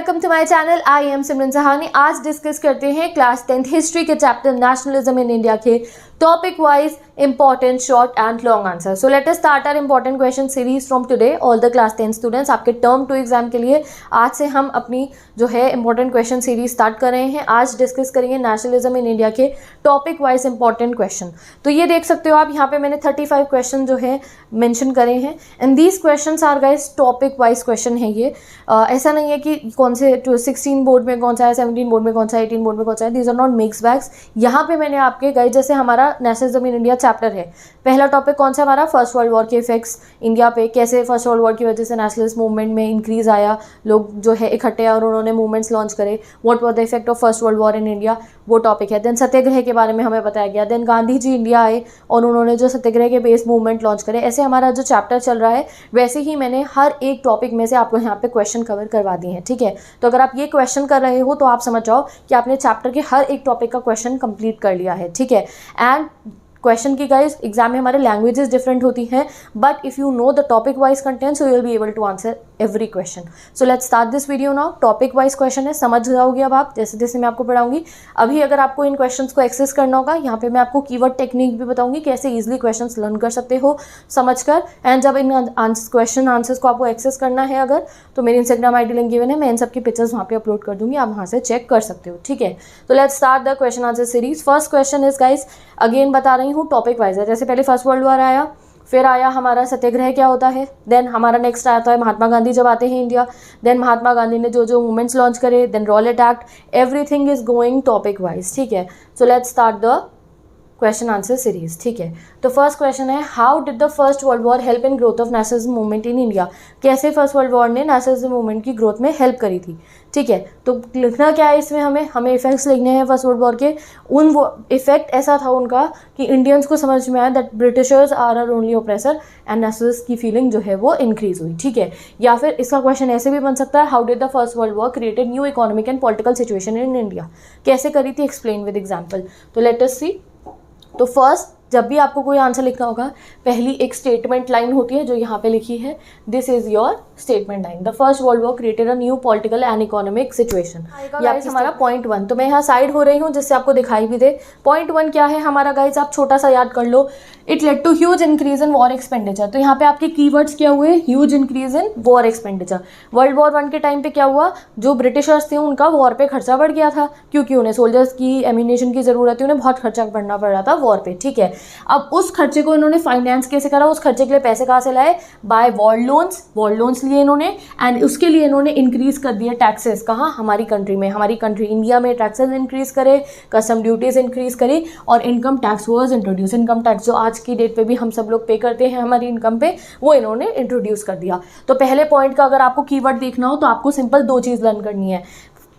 Welcome to my channel. I am Simran Sahani. आज discuss करते हैं क्लास 10th हिस्ट्री के चैप्टर नेशनलिज्म इन इंडिया के topic wise important short and long answer. So let us start our important question series from today. All the class 10 students, आपके term 2 exam के लिए आज से हम अपनी जो है इंपॉर्टेंट क्वेश्चन सीरीज स्टार्ट कर रहे हैं। आज डिस्कस करेंगे नेशनलिज्म इन इंडिया के टॉपिक वाइज इंपॉर्टेंट क्वेश्चन। तो ये देख सकते हो आप, यहाँ पे मैंने 35 क्वेश्चन जो है मेंशन करे हैं and these question are guys topic wise question है। ये ऐसा नहीं है कि कौन से 16 बोर्ड में कौन सा है, 17 बोर्ड में कौन सा है, 18 बोर्ड में कौन सा है। These are not mix bags. यहाँ पे मैंने आपके गाइस, जैसे हमारा नेशनलिज्म इन इंडिया चैप्टर है, पहला टॉपिक कौन सा हमारा, फर्स्ट वर्ल्ड वॉर के इफेक्ट्स इंडिया पे, कैसे फर्स्ट वर्ल्ड वॉर की वजह से नेशनलिस्ट मूवमेंट में इंक्रीज आया, लोग जो है इकट्ठे और उन्होंने मूवमेंट्स लॉन्च करे, what was the effect of first world war in India, वो टॉपिक है। देन सत्याग्रह के बारे में हमें बताया गया। देन गांधी जी इंडिया आए और उन्होंने जो सत्याग्रह के बेस मूवमेंट लॉन्च करे। ऐसे हमारा जो चैप्टर चल रहा है वैसे ही मैंने हर एक टॉपिक में से आपको यहाँ पे क्वेश्चन कवर करवा दिए हैं, ठीक है। तो अगर आप ये क्वेश्चन कर रहे हो तो आप समझ जाओ कि आपने चैप्टर के हर एक टॉपिक का क्वेश्चन कंप्लीट कर लिया है, ठीक है। एंड क्वेश्चन की गाइस एग्जाम में हमारे लैंग्वेजेस डिफरेंट होती हैं, but if you know the topic wise content so you will be able to answer every question. So let's start this video now. Topic wise question है, समझ जाओगे अब आप जैसे जैसे मैं आपको पढ़ाऊंगी। अभी अगर आपको इन क्वेश्चंस को एक्सेस करना होगा, यहाँ पे मैं आपको कीवर्ड टेक्निक भी बताऊंगी कैसे इजीली क्वेश्चंस लर्न कर सकते हो समझकर। एंड जब इन क्वेश्चन आंसर्स को आपको एक्सेस करना है अगर, तो मेरी इंस्टाग्राम आईडी लिंक गिवन है, मैं इन सब की पिक्चर्स वहाँ पे अपलोड कर दूंगी, आप वहाँ से चेक कर सकते हो, ठीक है। तो let's start the question answer series. First question is guys, again बता रही हूँ टॉपिक वाइज है। जैसे पहले फर्स्ट वर्ल्ड वॉर आया, फिर आया हमारा सत्याग्रह क्या होता है, देन हमारा नेक्स्ट आता है महात्मा गांधी जब आते हैं इंडिया, देन महात्मा गांधी ने जो जो मूवमेंट्स लॉन्च करे, then Rowlatt Act, everything is going topic wise, ठीक है। So let's start the question answer series, ठीक है। तो फर्स्ट क्वेश्चन है, how did the first world war help in growth of nationalism movement in India. कैसे first world war ने nationalism movement की growth में हेल्प करी थी, ठीक है। तो लिखना क्या है इसमें, हमें इफेक्ट्स लिखने हैं फर्स्ट वर्ल्ड वॉर के। उन वो इफेक्ट ऐसा था उनका कि इंडियंस को समझ में आया that Britishers are are only oppressor and nationalist की फीलिंग जो है वो इंक्रीज हुई, ठीक है। या फिर इसका क्वेश्चन ऐसे भी बन सकता है, how did the first world war created new economic and political situation in India. कैसे करी थी, एक्सप्लेन विद एग्जाम्पल। तो लेट अस सी। तो फर्स्ट, जब भी आपको कोई आंसर लिखना होगा, पहली एक स्टेटमेंट लाइन होती है जो यहाँ पे लिखी है, this is your statement line. The first world war created a new political and economic situation. ये हमारा पॉइंट 1। तो मैं यहाँ साइड हो रही हूँ जिससे आपको दिखाई भी दे। पॉइंट 1 क्या है हमारा गाइज, आप छोटा सा याद कर लो। It led to huge increase in war expenditure. तो यहाँ पे आपके कीवर्ड्स क्या हुए, huge increase in war expenditure. World war 1 के टाइम पे क्या हुआ, जो ब्रिटिशर्स थे उनका वॉर पे खर्चा बढ़ गया था, क्योंकि उन्हें सोल्जर्स की एम्यूनेशन की जरूरत थी, उन्हें बहुत खर्चा बढ़ना पड़ रहा था वॉर पे, ठीक है। अब उस खर्चे को इन्होंने फाइनेंस कैसे करा, उस खर्चे के लिए पैसे कहाँ से लाए, by war loans. War loans लिए इन्होंने एंड उसके लिए इन्होंने इंक्रीज कर दिए टैक्सेस। कहाँ, हमारी कंट्री में, हमारी कंट्री इंडिया में टैक्सेस इंक्रीज करे, कस्टम ड्यूटीज इंक्रीज करी और income tax was introduce. Income tax जो आज की डेट पे भी हम सब लोग पे करते हैं हमारी इनकम पे, वो इन्होंने इंट्रोड्यूस कर दिया। तो पहले पॉइंट का अगर आपको कीवर्ड देखना हो तो आपको सिंपल 2 चीज़ लर्न करनी है।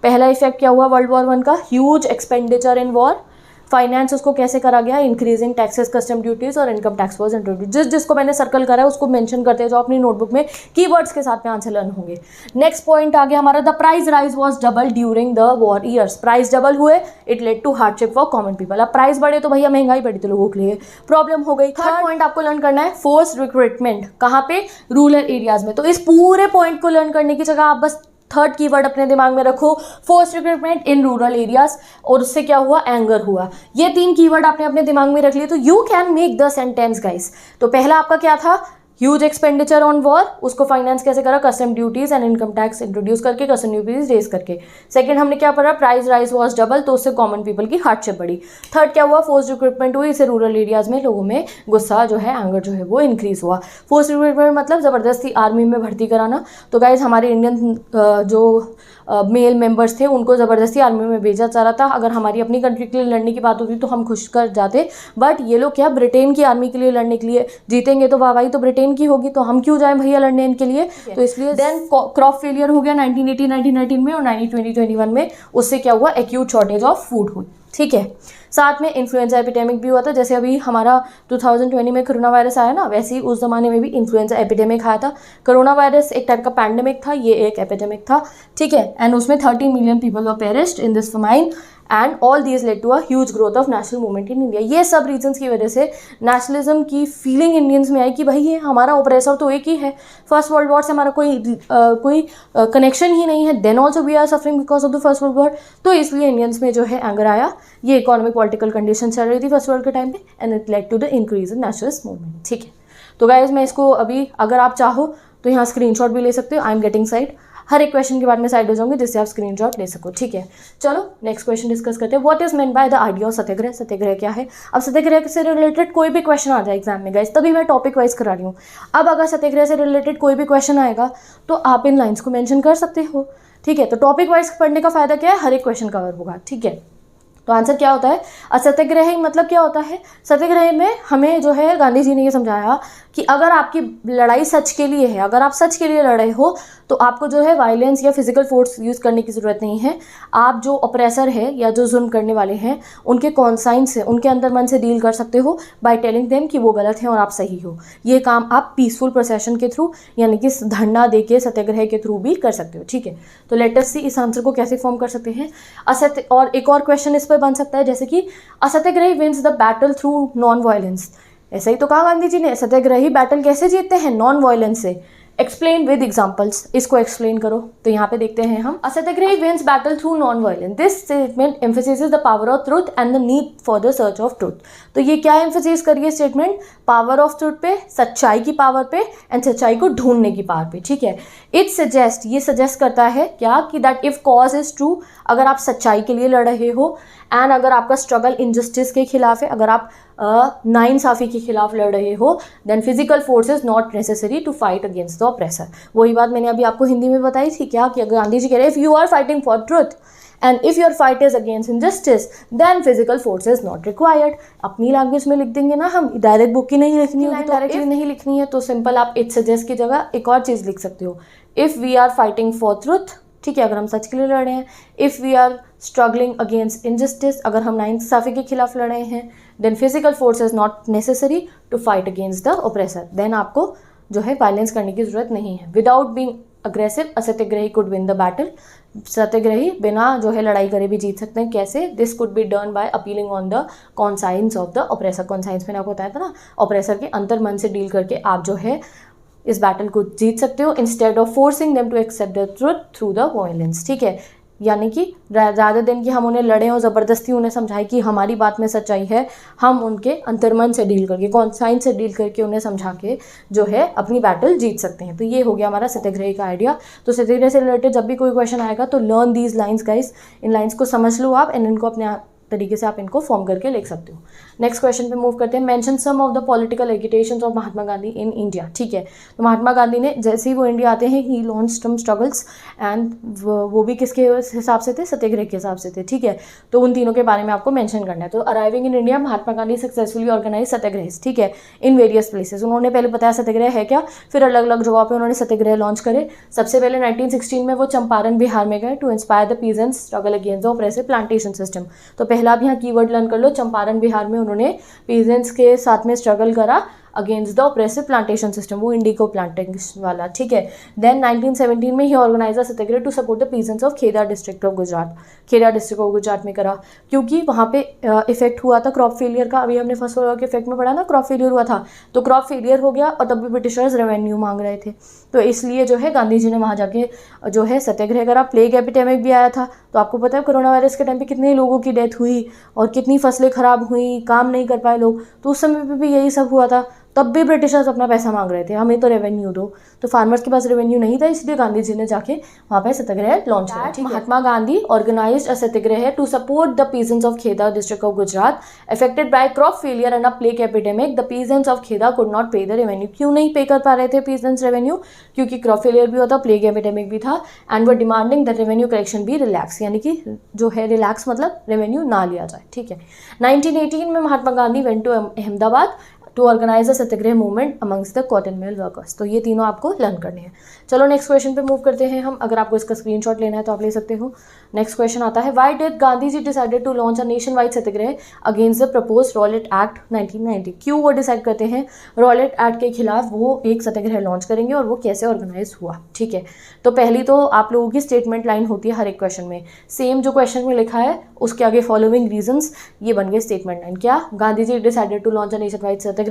पहला इफेक्ट क्या हुआ वर्ल्ड वॉर 1 का, huge expenditure in war. Finance उसको कैसे करा गया, इंक्रीजिंग टैक्सेस, कस्टम ड्यूटीज और इनकम टैक्स वाज इंट्रोड्यूस। जिसको मैंने सर्कल करा है उसको मेंशन करते हैं जो अपनी नोटबुक में कीवर्ड्स के साथ में आंसर लर्न होंगे। नेक्स्ट पॉइंट आ गया हमारा, the price rise was double during the war years. Price double हुए, it led to hardship for common people. अब प्राइस बढ़े तो भैया महंगाई बढ़ी तो लोगों के लिए प्रॉब्लम हो गई। थर्ड पॉइंट आपको लर्न करना है, फोर्स रिक्रूटमेंट। कहाँ पे, रूरल एरियाज में। तो इस पूरे पॉइंट को लर्न करने की जगह आप बस थर्ड कीवर्ड अपने दिमाग में रखो, force recruitment in rural areas, और उससे क्या हुआ, एंगर हुआ। ये 3 कीवर्ड आपने अपने दिमाग में रख लिए तो you can make the sentence guys. तो पहला आपका क्या था, ह्यूज एक्सपेंडिचर ऑन वॉर, उसको फाइनेंस कैसे करा, custom duties and income tax introduce करके, कस्टम ड्यूटीज रेज करके। सेकंड हमने क्या पढ़ा, प्राइस राइज वाज डबल, तो उससे कॉमन पीपल की हार्डशिप बढ़ी। थर्ड क्या हुआ, फोर्स रिक्रूटमेंट हुई, इससे रूरल एरियाज में लोगों में गुस्सा जो है, एंगर जो है वो इंक्रीज हुआ। फोर्स रिक्रूटमेंट मतलब जबरदस्ती आर्मी में भर्ती कराना। तो गाइज हमारे इंडियन जो मेल मेंबर्स थे उनको ज़बरदस्ती आर्मी में भेजा जा रहा था। अगर हमारी अपनी कंट्री के लिए लड़ने की बात होती तो हम खुश कर जाते, बट ये लोग क्या ब्रिटेन की आर्मी के लिए लड़ने के लिए, जीतेंगे तो वाहवाही तो ब्रिटेन की होगी, तो हम क्यों जाएं भैया लड़ने इनके लिए। तो इसलिए देन क्रॉप फेलियर हो गया 1918-1919 में और 1920-21 में। उससे क्या हुआ, एक्यूट शॉर्टेज ऑफ फूड हुई, ठीक है। साथ में इन्फ्लुएंजा एपिडेमिक भी हुआ था। जैसे अभी हमारा 2020 में कोरोना वायरस आया ना, वैसे ही उस ज़माने में भी इन्फ्लुएंजा एपिडेमिक आया था। कोरोना वायरस एक टाइप का पैंडेमिक था, ये एक एपिडेमिक था, ठीक है। एंड उसमें 13 million people were perished in this famine and all these led to a huge growth of national movement in India. ये सब रीजंस की वजह से नेशनलिज्म की फीलिंग इंडियंस में आई कि भाई ये हमारा ओप्रेसर तो एक ही है, फर्स्ट वर्ल्ड वॉर से हमारा कोई कनेक्शन ही नहीं है, then also we are suffering because of the first world war. तो इसलिए इंडियंस में जो है एंगर आया, ये इकोनॉमिक पॉलिटिकल कंडीशन चल रही थी फर्स्ट वर्ल्ड के टाइम पे, and it led to the increase in nationalist movement. ठीक है, तो गाइज मैं इसको अभी अगर आप चाहो तो यहाँ स्क्रीनशॉट भी ले सकते हो, आई एम गेटिंग साइड, हर एक क्वेश्चन के बाद में साइड हो जाऊंगी जिससे आप स्क्रीनशॉट ले सको। ठीक है, चलो नेक्स्ट क्वेश्चन डिस्कस करते हैं। What is meant by the idea of satyagraha? Satyagraha क्या है? अब सत्याग्रह से रिलेटेड कोई भी क्वेश्चन आ जाए एग्जाम में गाइस, तभी मैं टॉपिक वाइज करा रही हूँ। अब अगर सत्याग्रह से रिलेटेड कोई भी क्वेश्चन आएगा तो आप इन लाइन्स को मेंशन कर सकते हो। ठीक है, तो टॉपिक वाइज पढ़ने का फायदा क्या है, हर एक क्वेश्चन कवर होगा। ठीक है, तो आंसर क्या होता है? असत्याग्रही मतलब क्या होता है? सत्याग्रह में हमें जो है गांधी जी ने ये समझाया कि अगर आपकी लड़ाई सच के लिए है, अगर आप सच के लिए लड़ रहे हो तो आपको जो है वायलेंस या फिजिकल फोर्स यूज़ करने की ज़रूरत नहीं है। आप जो ऑपरेसर है या जो जुल्म करने वाले हैं उनके कॉन्साइंस से, उनके अंदर मन से डील कर सकते हो बाय टेलिंग देम कि वो गलत है और आप सही हो। ये काम आप पीसफुल प्रोसेशन के थ्रू यानी कि धरना दे के सत्याग्रह के थ्रू भी कर सकते हो। ठीक है, तो लेट अस सी इस आंसर को कैसे फॉर्म कर सकते हैं। असत्य और एक और क्वेश्चन इस पर बन सकता है जैसे कि असत्याग्रही wins the battle through non violence. ऐसा ही तो कहा गांधी जी ने, सत्याग्रही बैटल कैसे जीतते हैं? नॉन वायलेंस से। एक्सप्लेन विद एग्जाम्पल्स, इसको एक्सप्लेन करो। तो यहाँ पे देखते हैं हम, असत्याग्रही wins battle through non violence. This statement emphasises the power of truth and the need for the search of truth. तो ये क्या एम्फेसाइज करिए स्टेटमेंट? पावर ऑफ ट्रुथ पे, सच्चाई की पावर पे, एंड सच्चाई को ढूंढने की पावर पे। ठीक है, इट सजेस्ट, ये सजेस्ट करता है क्या कि that if cause is true, अगर आप सच्चाई के लिए लड़ रहे हो एंड अगर आपका स्ट्रगल इनजस्टिस के खिलाफ है, अगर आप नाइंसाफ़ी के खिलाफ लड़ रहे हो, then physical force is not necessary to fight against the oppressor. वही बात मैंने अभी आपको हिंदी में बताई थी क्या, कि गांधी जी कह रहे हैं if you are fighting for truth and if your fight is against injustice then physical force is not required. अपनी लैंग्वेज में लिख देंगे ना हम, डायरेक्ट बुक की नहीं लिखनी होगी, तो डायरेक्टली नहीं लिखनी है तो सिंपल आप इट सजेस्ट की जगह एक और चीज़ लिख सकते हो, if we are fighting for truth. ठीक है, अगर हम सच के लिए लड़ रहे हैं, if we are struggling against injustice, अगर हम नाइंसाफ़ी के खिलाफ लड़ रहे हैं, then physical force is not necessary to fight against the oppressor. Then आपको जो है वायलेंस करने की जरूरत नहीं है। Without being aggressive असत्याग्रही could win the battle. सत्याग्रही बिना जो है लड़ाई करे भी जीत सकते हैं। कैसे? This could be done by appealing on the conscience of the oppressor. Conscience मैंने आपको बताया था ना, ऑपरेसर के अंतर मन से डील करके आप जो है इस बैटल को जीत सकते हो, instead of forcing them to accept the truth through the violence. ठीक है, यानी कि ज़्यादा दिन कि हम उन्हें लड़ें और ज़बरदस्ती उन्हें समझाएं कि हमारी बात में सच्चाई है, हम उनके अंतर्मन से डील करके, कॉन्साइंस से डील करके उन्हें समझा के जो है अपनी बैटल जीत सकते हैं। तो ये हो गया हमारा सत्याग्रह का आइडिया। तो सत्याग्रह से रिलेटेड जब भी कोई क्वेश्चन आएगा तो learn these lines guys, in lines को समझ लो आप एंड इनको अपने तरीके से आप इनको फॉर्म करके लिख सकते हो। नेक्स्ट क्वेश्चन पे मूव करते हैं। Mention some of the political agitations of Mahatma Gandhi in India. ठीक है, तो महात्मा गांधी ने जैसे ही वो इंडिया आते हैं, ही लॉन्च्ड सम स्ट्रगल्स एंड वो भी किसके हिसाब से थे? सत्याग्रह के हिसाब से थे। ठीक है, तो उन तीनों के बारे में आपको मेंशन करना है। तो arriving in India, Mahatma Gandhi successfully organise satyagraha. ठीक है, इन वेरियस प्लेसेस। उन्होंने पहले बताया सत्याग्रह है क्या, फिर अलग अलग जगह पे उन्होंने सत्याग्रह लॉन्च करे। सबसे पहले 1916 में वो चंपारण बिहार में गए to inspire the peasants struggle against the oppressive plantation system. तो पहला भी यहाँ कीवर्ड लर्न कर लो, चंपारण बिहार में उन्होंने पीजेंट्स के साथ में स्ट्रगल करा against the oppressive plantation system, वो इंडिको प्लांटिंग वाला। ठीक है, देन 1917 में ही organise satyagraha to support the peasants of Kheda district of Gujarat. Kheda district of Gujarat में करा क्योंकि वहाँ पे इफेक्ट हुआ था क्रॉप फेलियर का। अभी हमने फर्स्ट वर्ल्ड के इफेक्ट में पढ़ा ना, क्रॉप फेलियर हुआ था, तो क्रॉप फेलियर हो गया और तब भी ब्रिटिशर्स रेवेन्यू मांग रहे थे, तो इसलिए जो है गांधी जी ने वहाँ जाके जो है सत्याग्रह करा। प्लेग एपिडेमिक भी आया था, तो आपको पता है कोरोना वायरस के टाइम पे कितने लोगों की डेथ हुई और कितनी फसलें खराब हुई, काम नहीं कर पाए लोग, तो उस समय पे भी यही सब हुआ था। तब भी ब्रिटिशर्स अपना पैसा मांग रहे थे, हमें तो रेवेन्यू दो, तो फार्मर्स के पास रेवेन्यू नहीं था, इसलिए गांधी जी ने जाके वहाँ पे सत्याग्रह लॉन्च किया। Mahatma Gandhi organised a satyagraha to support the peasants of Kheda district of Gujarat affected by crop failure and a plague epidemic. The peasants of Kheda could not pay the revenue. क्यों नहीं पे कर पा रहे थे पीजेंट्स रेवेन्यू? क्योंकि क्रॉप फेलियर भी होता, प्लेग एपिडेमिक भी था, एंड वो डिमांडिंग द रेवेन्यू कलेक्शन भी रिलैक्स, यानी कि जो है रिलैक्स मतलब रेवेन्यू ना लिया जाए। ठीक है, 1918 में Mahatma Gandhi went to Ahmedabad to organise a satyagraha movement amongst the cotton mill workers. तो ये तीनों आपको लर्न करने हैं। चलो नेक्स्ट क्वेश्चन पे मूव करते हैं हम। अगर आपको इसका स्क्रीनशॉट लेना है तो आप ले सकते हो। नेक्स्ट क्वेश्चन आता है, why did Gandhi ji decided to launch a nation wide satyagraha against the proposed Rowlatt Act 1990। क्यों वो डिसाइड करते हैं रॉलेट एक्ट के खिलाफ वो एक सत्याग्रह लॉन्च करेंगे और वो कैसे ऑर्गेनाइज हुआ। ठीक है, तो पहली तो आप लोगों की स्टेटमेंट लाइन होती है हर एक क्वेश्चन में, सेम जो क्वेश्चन में लिखा है उसके आगे फॉलोइंग रीजंस, ये बन गए स्टेटमेंट लाइन। क्या? Gandhi ji decided to launch a nation wide satyagraha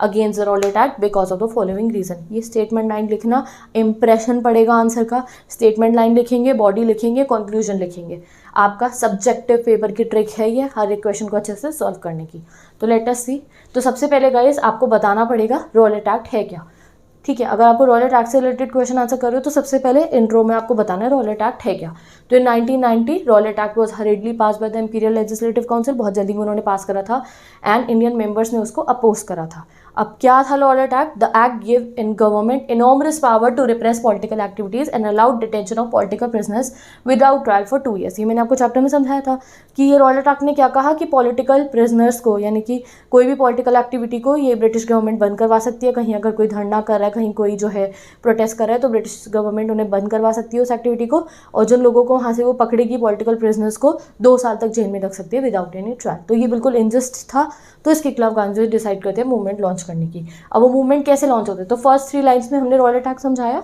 against the Rowlatt Act because of the following reason. ये स्टेटमेंट लाइन लिखना, इंप्रेशन पड़ेगा आंसर का। स्टेटमेंट लाइन लिखेंगे, बॉडी लिखेंगे, कंक्लूजन लिखेंगे। आपका सब्जेक्टिव पेपर की ट्रिक है ये हर एक क्वेश्चन को अच्छे से सॉल्व करने की। तो लेट अस सी। तो सबसे पहले गाइस आपको बताना पड़ेगा रॉलेट एक्ट है क्या। ठीक है, अगर आपको रॉलेट एक्ट से रिलेटेड क्वेश्चन आंसर कर रहे हो तो सबसे पहले इंट्रो में आपको बताना है रॉलेट एक्ट है क्या। तो इन 1990 Rowlatt act was हरिडली pass by the imperial legislative council, बहुत जल्दी में उन्होंने पास करा था एंड इंडियन मेंबर्स ने उसको अपोज करा था। अब क्या था Rowlatt Act? The act give in government enormous power to repress political activities and allowed detention of political prisoners without trial for 2 years। ये मैंने आपको चैप्टर में समझाया था कि ये रॉलेट एक्ट ने क्या कहा कि पॉलिटिकल प्रिजनर्स को, यानी कि कोई भी पॉलिटिकल एक्टिविटी को ये ब्रिटिश गवर्नमेंट बंद करवा सकती है। कहीं अगर कोई धरना कर रहा है, कहीं कोई जो है प्रोटेस्ट कर रहा है, तो ब्रिटिश गवर्नमेंट उन्हें बंद करवा सकती है उस एक्टिविटी को, और जिन लोगों को वहाँ से वो पकड़ेगी पॉलिटिकल प्रिजनर्स को 2 साल तक जेल में रख सकती है विदाउट एनी ट्रायल। तो ये बिल्कुल इनजस्ट था, तो इसके खिलाफ गांधी जी डिसाइड करते हैं मूवमेंट लॉन्च करने की। अब वो मूवमेंट कैसे लॉन्च होता है? तो फर्स्ट 3 लाइन्स में हमने रॉलेट एक्ट समझाया,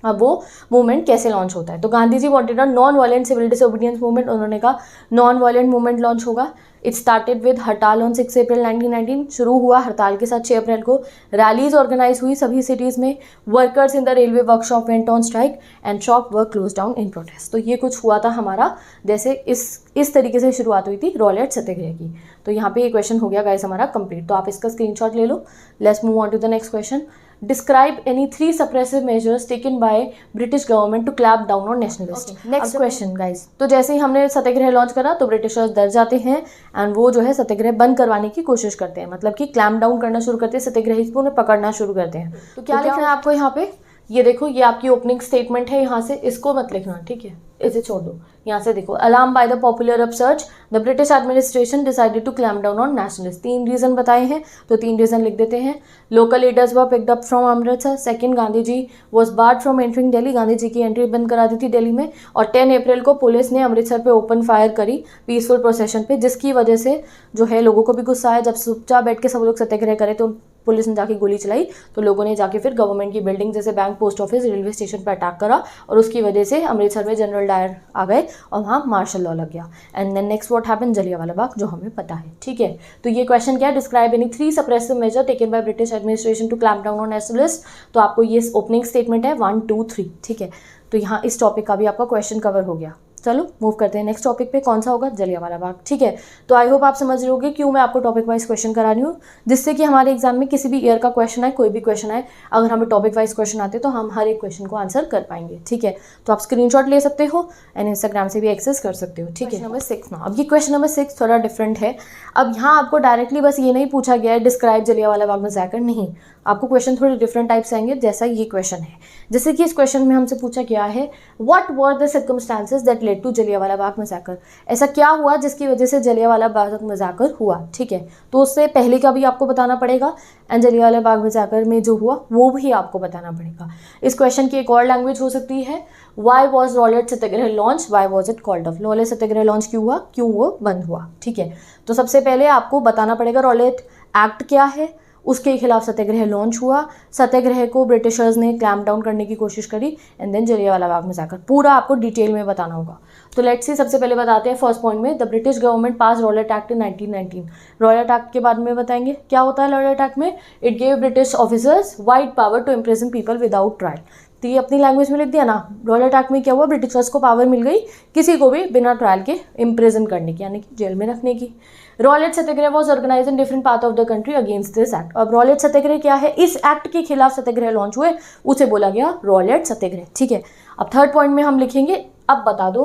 अब वो मूवमेंट कैसे लॉन्च होता है। तो Gandhi ji wanted a non violent civil disobedience movement. उन्होंने कहा नॉन वायलेंट मूवमेंट लॉन्च होगा। It started with hartal on 6 April 1919। शुरू हुआ हड़ताल के साथ 6 अप्रैल को। रैलीज ऑर्गेनाइज हुई सभी सिटीज़ में। Workers in the railway workshop went on strike and shop were close down in protest. तो ये कुछ हुआ था हमारा, जैसे इस तरीके से शुरुआत हुई थी रॉलेट सत्याग्रह की। तो यहाँ पे ये क्वेश्चन हो गया गाइस हमारा कंप्लीट। तो आप इसका स्क्रीनशॉट ले लो। Let's move on to the next question. Describe any 3 suppressive measures taken by British government to clamp down on nationalists. Next question guys. तो जैसे ही हमने सत्याग्रह लॉन्च करा तो ब्रिटिशर्स डर जाते हैं एंड वो जो है सत्याग्रह बंद करवाने की कोशिश करते हैं, मतलब कि क्लैम्प डाउन करना शुरू करते हैं, सत्याग्रही को उन्हें पकड़ना शुरू करते हैं। तो क्या लिखना है आपको यहाँ पे? ये देखो, ये आपकी ओपनिंग स्टेटमेंट है, यहाँ से इसको मत लिखना, ठीक है, इसे छोड़ दो। यहाँ से देखो, alarm by the popular upsurge the British administration decided to clamp down on nationalist. 3 reason बताए हैं, तो 3 रीजन लिख देते हैं। Local leaders were picked up from Amritsar. Second, Gandhi ji was barred from entering Delhi. Gandhi ji की एंट्री बंद करा दी थी दिल्ली में। और 10 अप्रैल को पुलिस ने अमृतसर पे ओपन फायर करी पीसफुल प्रोसेशन पे, जिसकी वजह से जो है लोगों को भी गुस्सा आया। जब चुपचाप बैठ के सब लोग सत्याग्रह करे तो पुलिस ने जाके गोली चलाई, तो लोगों ने जाके फिर गवर्नमेंट की बिल्डिंग जैसे bank, post office, railway station पर अटैक करा और उसकी वजह से अमृतसर में जनरल डायर आ गए और वहाँ मार्शल लॉ लग गया। And then next what happened, Jallianwala Bagh, जो हमें पता है। ठीक है, तो ये क्वेश्चन क्या है? Describe any 3 suppressive measure taken by British administration to clamp down on nationalist. तो आपको ये ओपनिंग स्टेटमेंट है 1, 2, 3। ठीक है, तो यहाँ इस टॉपिक का भी आपका क्वेश्चन कवर हो गया। चलो मूव करते हैं नेक्स्ट टॉपिक पे। कौन सा होगा? जलियांवाला बाग। ठीक है, तो आई होप आप समझ रहे होगे क्यों मैं आपको टॉपिक वाइज क्वेश्चन करा रही हूँ, जिससे कि हमारे एग्जाम में किसी भी ईयर का क्वेश्चन आए, कोई भी क्वेश्चन आए, अगर हमें टॉपिक वाइज क्वेश्चन आते तो हम हर एक क्वेश्चन को आंसर कर पाएंगे। ठीक है, तो आप स्क्रीनशॉट ले सकते हो एंड इंस्टाग्राम से भी एक्सेस कर सकते हो। ठीक है, नंबर 6 ना। अब ये क्वेश्चन नंबर 6 थोड़ा डिफरेंट है। अब यहाँ आपको डायरेक्टली बस ये नहीं पूछा गया है डिस्क्राइब जलियांवाला बाग मैसेकर, नहीं, आपको क्वेश्चन थोड़े डिफरेंट टाइप से आएंगे, जैसा ये क्वेश्चन है। जैसे कि इस क्वेश्चन में हमसे पूछा गया है what were the circumstances that led to Jallianwala Bagh massacre. ऐसा क्या हुआ जिसकी वजह से जलियांवाला बाग मैसेकर हुआ। ठीक है, तो उससे पहले का भी आपको बताना पड़ेगा एंड जलियांवाला बाग मैसेकर में जो हुआ वो भी आपको बताना पड़ेगा। इस क्वेश्चन की एक और लैंग्वेज हो सकती है, why was Rowlatt Satyagraha launch, why was it called off. Rowlatt Satyagraha launch क्यों हुआ, क्यों वो बंद हुआ। ठीक है, तो सबसे पहले आपको बताना पड़ेगा रॉलेट एक्ट क्या है, उसके खिलाफ सत्याग्रह लॉन्च हुआ, सत्याग्रह को ब्रिटिशर्स ने क्लैम्प डाउन करने की कोशिश करी and then Jallianwala Bagh massacre, पूरा आपको डिटेल में बताना होगा। तो लेट्स सी, सबसे पहले बताते हैं फर्स्ट पॉइंट में, the British government pass Rowlatt Act in 1919। Rowlatt Act के बारे में बताएंगे क्या होता है रॉलेट एक्ट में। It gave British officers wide power to imprison people without trial. तो ये अपनी लैंग्वेज में लिख दिया ना, रॉलेट एक्ट में क्या हुआ, ब्रिटिशर्स को पावर मिल गई किसी को भी बिना ट्रायल के इम्प्रिजन करने की, यानी कि जेल में रखने की। Rowlatt satyagraha was organise in different part of the country against this act. अब रॉलेट सत्याग्रह क्या है, इस एक्ट के खिलाफ सत्याग्रह लॉन्च हुए, उसे बोला गया रॉलेट सत्याग्रह। ठीक है, अब थर्ड पॉइंट में हम लिखेंगे, अब बता दो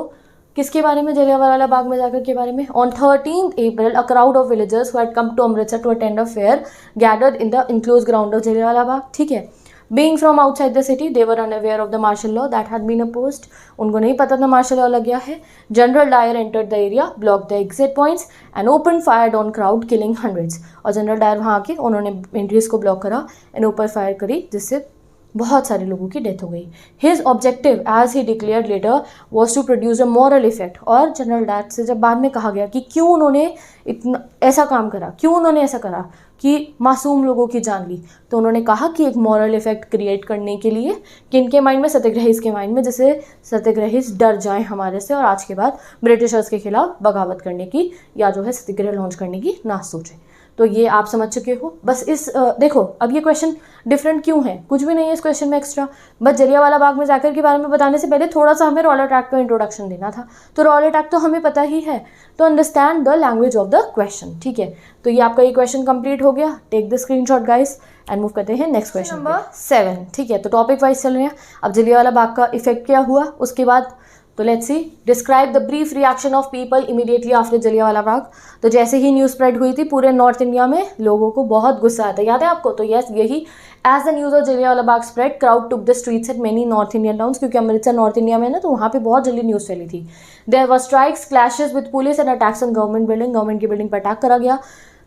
किसके बारे में, जलियांवाला बाग मैसेकर के बारे में। On 13 April a crowd of villagers who had come to Amritsar to attend a fair gathered in the enclose ground of Jallianwala Bagh. ठीक है, being from outside the city they were unaware of the martial law that had been imposed, उनको नहीं पता था martial law लग गया है। General Dyer entered the area, block the exit points and open fired on crowd killing hundreds, और General Dyer वहाँ आके उन्होंने एंट्रीज को ब्लॉक करा एंड ओपन फायर करी, जिससे बहुत सारे लोगों की डेथ हो गई। His objective as he declared later was to produce a moral effect, और जनरल डायर से जब बाद में कहा गया कि क्यों उन्होंने इतना ऐसा काम करा, क्यों उन्होंने ऐसा करा कि मासूम लोगों की जान ली, तो उन्होंने कहा कि एक मॉरल इफेक्ट क्रिएट करने के लिए, किनके माइंड में, सत्याग्रहीज के माइंड में, जिससे सत्याग्रहीज डर जाएं हमारे से और आज के बाद ब्रिटिशर्स के खिलाफ बगावत करने की या जो है सत्याग्रह लॉन्च करने की ना सोचें। तो ये आप समझ चुके हो। बस इस देखो अब ये क्वेश्चन डिफरेंट क्यों है, कुछ भी नहीं है इस क्वेश्चन में एक्स्ट्रा, बस जलियांवाला बाग में जाकर के बारे में बताने से पहले थोड़ा सा हमें रॉलेट एक्ट का इंट्रोडक्शन देना था। तो रॉलेट एक्ट तो हमें पता ही है, तो understand the language of the question, ठीक है। तो ये आपका ये क्वेश्चन कंप्लीट हो गया। Take the screenshot guys and move करते हैं नेक्स्ट क्वेश्चन नंबर 7, ठीक है। तो टॉपिक वाइज चल रहे हैं। अब जलियांवाला बाग का इफेक्ट क्या हुआ उसके बाद, तो let's see, describe the brief reaction of people immediately after Jallianwala Bagh. तो जैसे ही न्यूज़ स्प्रेड हुई थी पूरे नॉर्थ इंडिया में लोगों को बहुत गुस्सा आया था, याद है आपको? तो यस, यही as the news of Jallianwala Bagh spread crowd took the streets at many north Indian towns, क्योंकि अमृतसर नॉर्थ इंडिया में है ना, तो वहाँ पे बहुत जल्दी न्यूज़ फैली थी। There were strikes, clashes with police and attacks on government building, government की बिल्डिंग पर अटैक करा गया।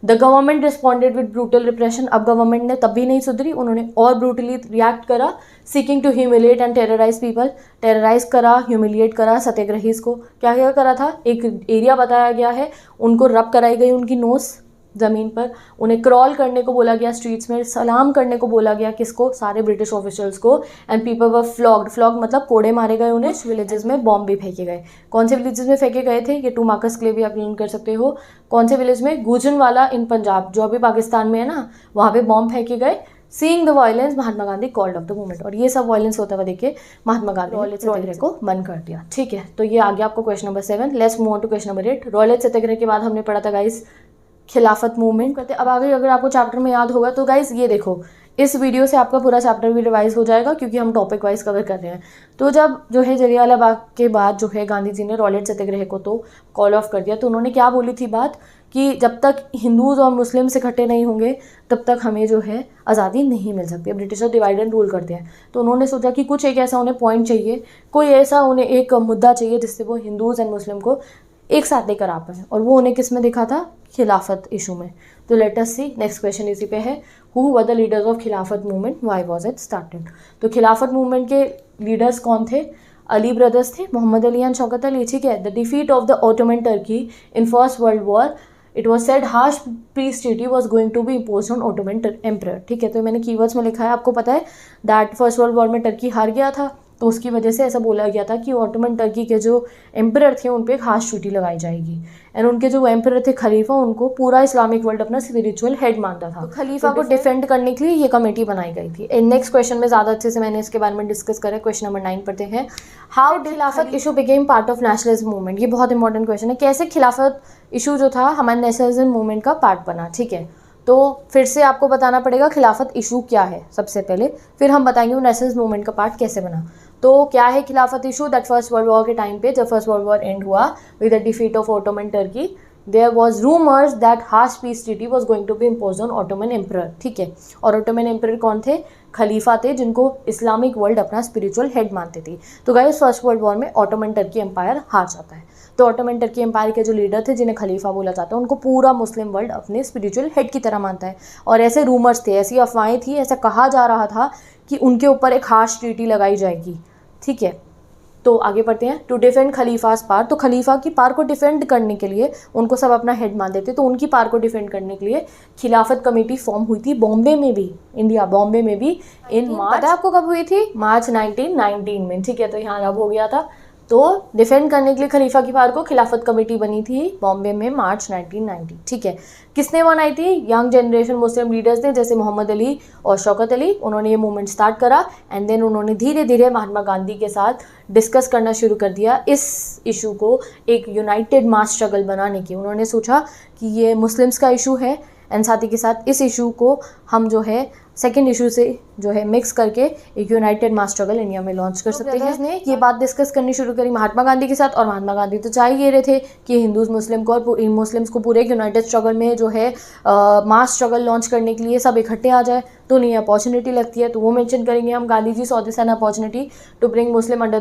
The government responded with brutal repression, अब गवर्नमेंट ने तब भी नहीं सुधरी, उन्होंने और ब्रूटली रिएक्ट करा, seeking to humiliate and terrorise people, terrorise करा, ह्यूमिलिएट करा सत्याग्रहीज को। क्या क्या करा था, एक एरिया बताया गया है, उनको रब कराई गई उनकी नोज ज़मीन पर, उन्हें क्रॉल करने को बोला गया स्ट्रीट्स में, सलाम करने को बोला गया, किसको, सारे ब्रिटिश ऑफिशियल्स को, एंड पीपल वर फ्लॉग्ड, फ्लॉग मतलब कोड़े मारे गए उन्हें। विलेजेस में बॉम्ब भी फेंके गए। कौन से विलेजेस में फेंके गए थे, ये 2 मार्क्स के लिए भी आप लर्न कर सकते हो। कौन से विलेज में, गुजरनवाला इन पंजाब, जो अभी पाकिस्तान में है ना, वहाँ पे बॉम्ब फेंके गए। Seeing the violence Mahatma Gandhi called off the movement, और ये सब वायलेंस होता हुआ देखिए महात्मा गांधी रॉलेट सत्याग्रह को बंद कर दिया, ठीक है। तो ये आ गया आपको question number 7। Let's move on to question number 8। Rowlatt satyagraha के बाद हमने पढ़ा था गाइस खिलाफत मूवमेंट करते। अब आगे अगर आपको चैप्टर में याद होगा तो गाइस ये देखो, इस वीडियो से आपका पूरा चैप्टर भी रिवाइज हो जाएगा, क्योंकि हम टॉपिक वाइज कवर कर रहे हैं। तो जब जो है जलियांवाला बाग के बाद जो है गांधी जी ने रॉलेट सत्याग्रह को तो कॉल ऑफ कर दिया, तो उन्होंने क्या बोली थी बात कि जब तक हिंदूज और मुस्लिम्स इकट्ठे नहीं होंगे तब तक हमें जो है आज़ादी नहीं मिल सकती। ब्रिटिशर डिवाइड एंड रूल करते हैं, तो उन्होंने सोचा कि कुछ एक ऐसा उन्हें पॉइंट चाहिए, कोई ऐसा उन्हें एक मुद्दा चाहिए जिससे वो हिंदूज एंड मुस्लिम को एक साथ लेकर आ पाए, और वो उन्हें किस में दिखा था, खिलाफत इशू में। तो let us see, next question इसी पे है, who were the leaders of Khilafat movement, why was it started. तो खिलाफत मूवमेंट के लीडर्स कौन थे, अली ब्रदर्स थे, मोहम्मद अली एंड शौकत अली, ठीक है। The defeat of the Ottoman Turkey in first world war, it was said harsh peace treaty was going to be impose on Ottoman emperor, ठीक है। तो मैंने कीवर्ड्स में लिखा है, आपको पता है दैट फर्स्ट वर्ल्ड वॉर में टर्की हार गया था, तो उसकी वजह से ऐसा बोला गया था कि ऑटोमन टर्की के जो एम्परर थे उन पे एक हार्श ट्रीटी लगाई जाएगी, एंड उनके जो एम्परर थे खलीफा, उनको पूरा इस्लामिक वर्ल्ड अपना स्पिरिचुअल हेड मानता था। तो खलीफा को डिफेंड करने के लिए ये कमेटी बनाई गई थी। नेक्स्ट क्वेश्चन में ज़्यादा अच्छे से मैंने इसके बारे में डिस्कस करा। क्वेश्चन नंबर 9 पढ़ते हैं, हाउ डिड खिलाफत issue became part of nationalism movement. ये बहुत इंपॉर्टेंट क्वेश्चन है, कैसे खिलाफत इशू जो था हमारे नेशनलिज्म मूवमेंट का पार्ट बना, ठीक है। तो फिर से आपको बताना पड़ेगा खिलाफत इशू क्या है सबसे पहले, फिर हम बताएंगे वो नेशनलिज्म मूवमेंट का पार्ट कैसे बना। तो क्या है Khilafat issue, that first world war के टाइम पे जब फर्स्ट वर्ल्ड वॉर एंड हुआ with the defeat of Ottoman Turkey, there was rumours that harsh peace treaty was going to be impose on Ottoman emperor, ठीक है। और Ottoman emperor कौन थे, खलीफा थे, जिनको इस्लामिक वर्ल्ड अपना स्पिरिचुअल हेड मानते थे। तो गाइस फर्स्ट वर्ल्ड वॉर में ऑटोमन टर्की एम्पायर हार जाता है, तो ऑटोमन टर्की एम्पायर के जो लीडर थे जिन्हें खलीफा बोला जाता है, उनको पूरा मुस्लिम वर्ल्ड अपने स्पिरिचुअल हेड की तरह मानता है। और ऐसे रूमर्स थे, ऐसी अफवाहें थी, ऐसा कहा जा रहा था कि उनके ऊपर एक हार्श ट्रीटी लगाई जाएगी, ठीक है। तो आगे पढ़ते हैं, टू डिफेंड खलीफास पार, तो खलीफा की पार को डिफेंड करने के लिए उनको सब अपना हेड मान देते, तो उनकी पार को डिफेंड करने के लिए खिलाफत कमेटी फॉर्म हुई थी बॉम्बे में भी, इंडिया बॉम्बे में भी इन मार्च, पता है आपको कब हुई थी, मार्च 1919 में, ठीक है। तो यहाँ रब हो गया था, तो डिफेंड करने के लिए खलीफा की पार को खिलाफत कमेटी बनी थी बॉम्बे में मार्च 1990, ठीक है। किसने बनाई थी, यंग जनरेशन मुस्लिम लीडर्स ने, जैसे मोहम्मद अली और शौकत अली, उन्होंने ये मूवमेंट स्टार्ट करा, एंड देन उन्होंने धीरे धीरे महात्मा गांधी के साथ डिस्कस करना शुरू कर दिया इस इशू को एक यूनाइटेड मास स्ट्रगल बनाने की। उन्होंने सोचा कि ये मुस्लिम्स का इशू है, एंड साथ ही के साथ इस इशू को हम जो है सेकेंड इशू से जो है मिक्स करके एक यूनाइटेड मास स्ट्रगल इंडिया में लॉन्च कर सकते हैं। इसने ये बात डिस्कस करनी शुरू करी महात्मा गांधी के साथ, और महात्मा गांधी तो चाह ही रहे थे कि हिंदूज मुस्लिम को और मुस्लिम्स को पूरे यूनाइटेड स्ट्रगल में जो है मास स्ट्रगल लॉन्च करने के लिए सब इकट्ठे आ जाए। तो उन्हें अपॉर्चुनिटी लगती है, तो वो मेंशन करेंगे हम। Gandhi ji saw this an opportunity to bring Muslim under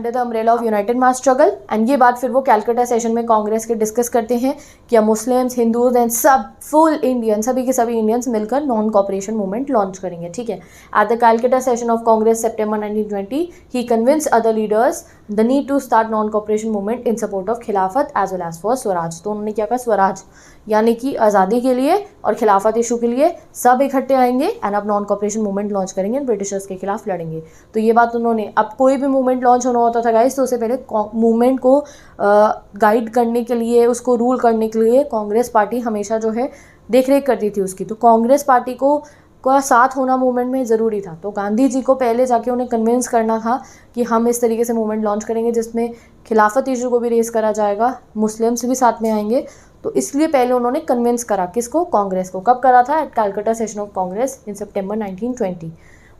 the umbrella of united mass struggle. And ये बात फिर वो कैलकाटा सेशन में कांग्रेस के डिस्कस करते हैं कि मुस्लिम्स, हिंदूज एंड सब फुल इंडियन, सभी के सभी इंडियंस मिलकर नॉन कॉपरेशन मूवमेंट लॉन्च करेंगे, ठीक है। At the Calcutta session of Congress September 1920 he convinced other leaders the need to start non-cooperation movement in support of खिलाफत as well as for Swaraj. तो उन्होंने क्या कहा, स्वराज यानी कि आज़ादी के लिए और खिलाफत इशू के लिए सब इकट्ठे आएंगे एंड अब नॉन कॉपरेशन मूवमेंट लॉन्च करेंगे, ब्रिटिशर्स के खिलाफ लड़ेंगे। तो ये बात उन्होंने, अब कोई भी मूवमेंट लॉन्च होना होता था गाइस, तो उससे पहले मूवमेंट को गाइड करने के लिए, उसको रूल करने के लिए कांग्रेस पार्टी हमेशा जो है देख रेख करती थी उसकी। तो कांग्रेस पार्टी का साथ होना मूवमेंट में ज़रूरी था। तो गांधी जी को पहले जाके उन्हें कन्विंस करना था कि हम इस तरीके से मूवमेंट लॉन्च करेंगे जिसमें खिलाफत इशू को भी रेस करा जाएगा, मुस्लिम्स भी साथ में आएंगे। तो इसलिए पहले उन्होंने कन्विंस करा, किसको, कांग्रेस को। कब करा था, at Calcutta session of Congress in September 1920।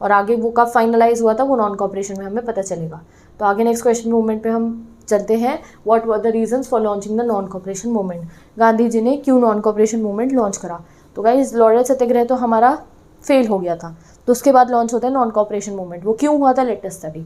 और आगे वो कब फाइनलाइज हुआ था वो नॉन कॉपरेशन में हमें पता चलेगा। तो आगे नेक्स्ट क्वेश्चन मूवमेंट पे हम चलते हैं। What were the reasons for launching the non cooperation movement. Gandhi ji ने क्यों नॉन कॉपरेशन मूवमेंट लॉन्च करा। तो गाइस लॉरेल सत्याग्रह तो हमारा फेल हो गया था, तो उसके बाद लॉन्च होता है नॉन कॉपरेशन मूवमेंट। वो क्यों हुआ था, लेट अस स्टडी।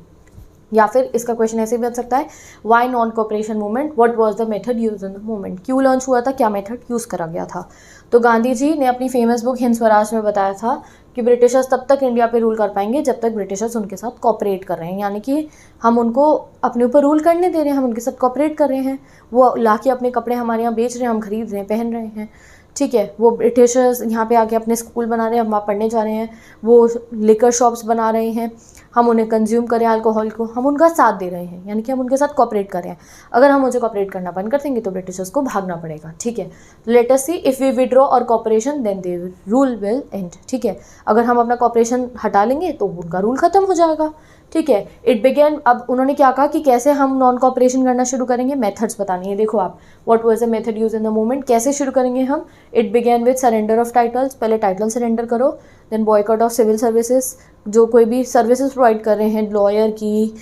या फिर इसका क्वेश्चन ऐसे भी बन सकता है, why non cooperation movement, what was the method used in the movement. क्यों लॉन्च हुआ था, क्या मेथड यूज़ करा गया था। तो गांधी जी ने अपनी फेमस बुक हिंद स्वराज में बताया था कि ब्रिटिशर्स तब तक इंडिया पे रूल कर पाएंगे जब तक ब्रिटिशर्स उनके साथ कॉपरेट कर रहे हैं, यानी कि हम उनको अपने ऊपर रूल करने दे रहे हैं, हम उनके साथ कॉपरेट कर रहे हैं। वो ला के अपने कपड़े हमारे यहाँ बेच रहे हैं, हम खरीद रहे हैं, पहन रहे हैं, ठीक है। वो ब्रिटिशर्स यहाँ पे आके अपने स्कूल बना रहे हैं, हम वहाँ पढ़ने जा रहे हैं, वो लिकर शॉप्स बना रहे हैं, हम उन्हें कंज्यूम करें अल्कोहल को, हम उनका साथ दे रहे हैं, यानी कि हम उनके साथ कॉपरेट कर रहे हैं। अगर हम उनसे कॉपरेट करना बंद कर देंगे तो ब्रिटिशर्स को भागना पड़ेगा, ठीक है। Let us see, if we withdraw our cooperation then their rule will end, ठीक है। अगर हम अपना कॉपरेशन हटा लेंगे तो उनका रूल खत्म हो जाएगा, ठीक है। इट बिगेन, अब उन्होंने क्या कहा कि कैसे हम नॉन कॉपरेशन करना शुरू करेंगे, मेथड्स बतानी है। देखो आप, what was the method use in the movement, कैसे शुरू करेंगे हम। It began with surrender of titles, पहले टाइटल सरेंडर करो। Then boycott of civil services, जो कोई भी सर्विसेज प्रोवाइड कर रहे हैं, लॉयर की,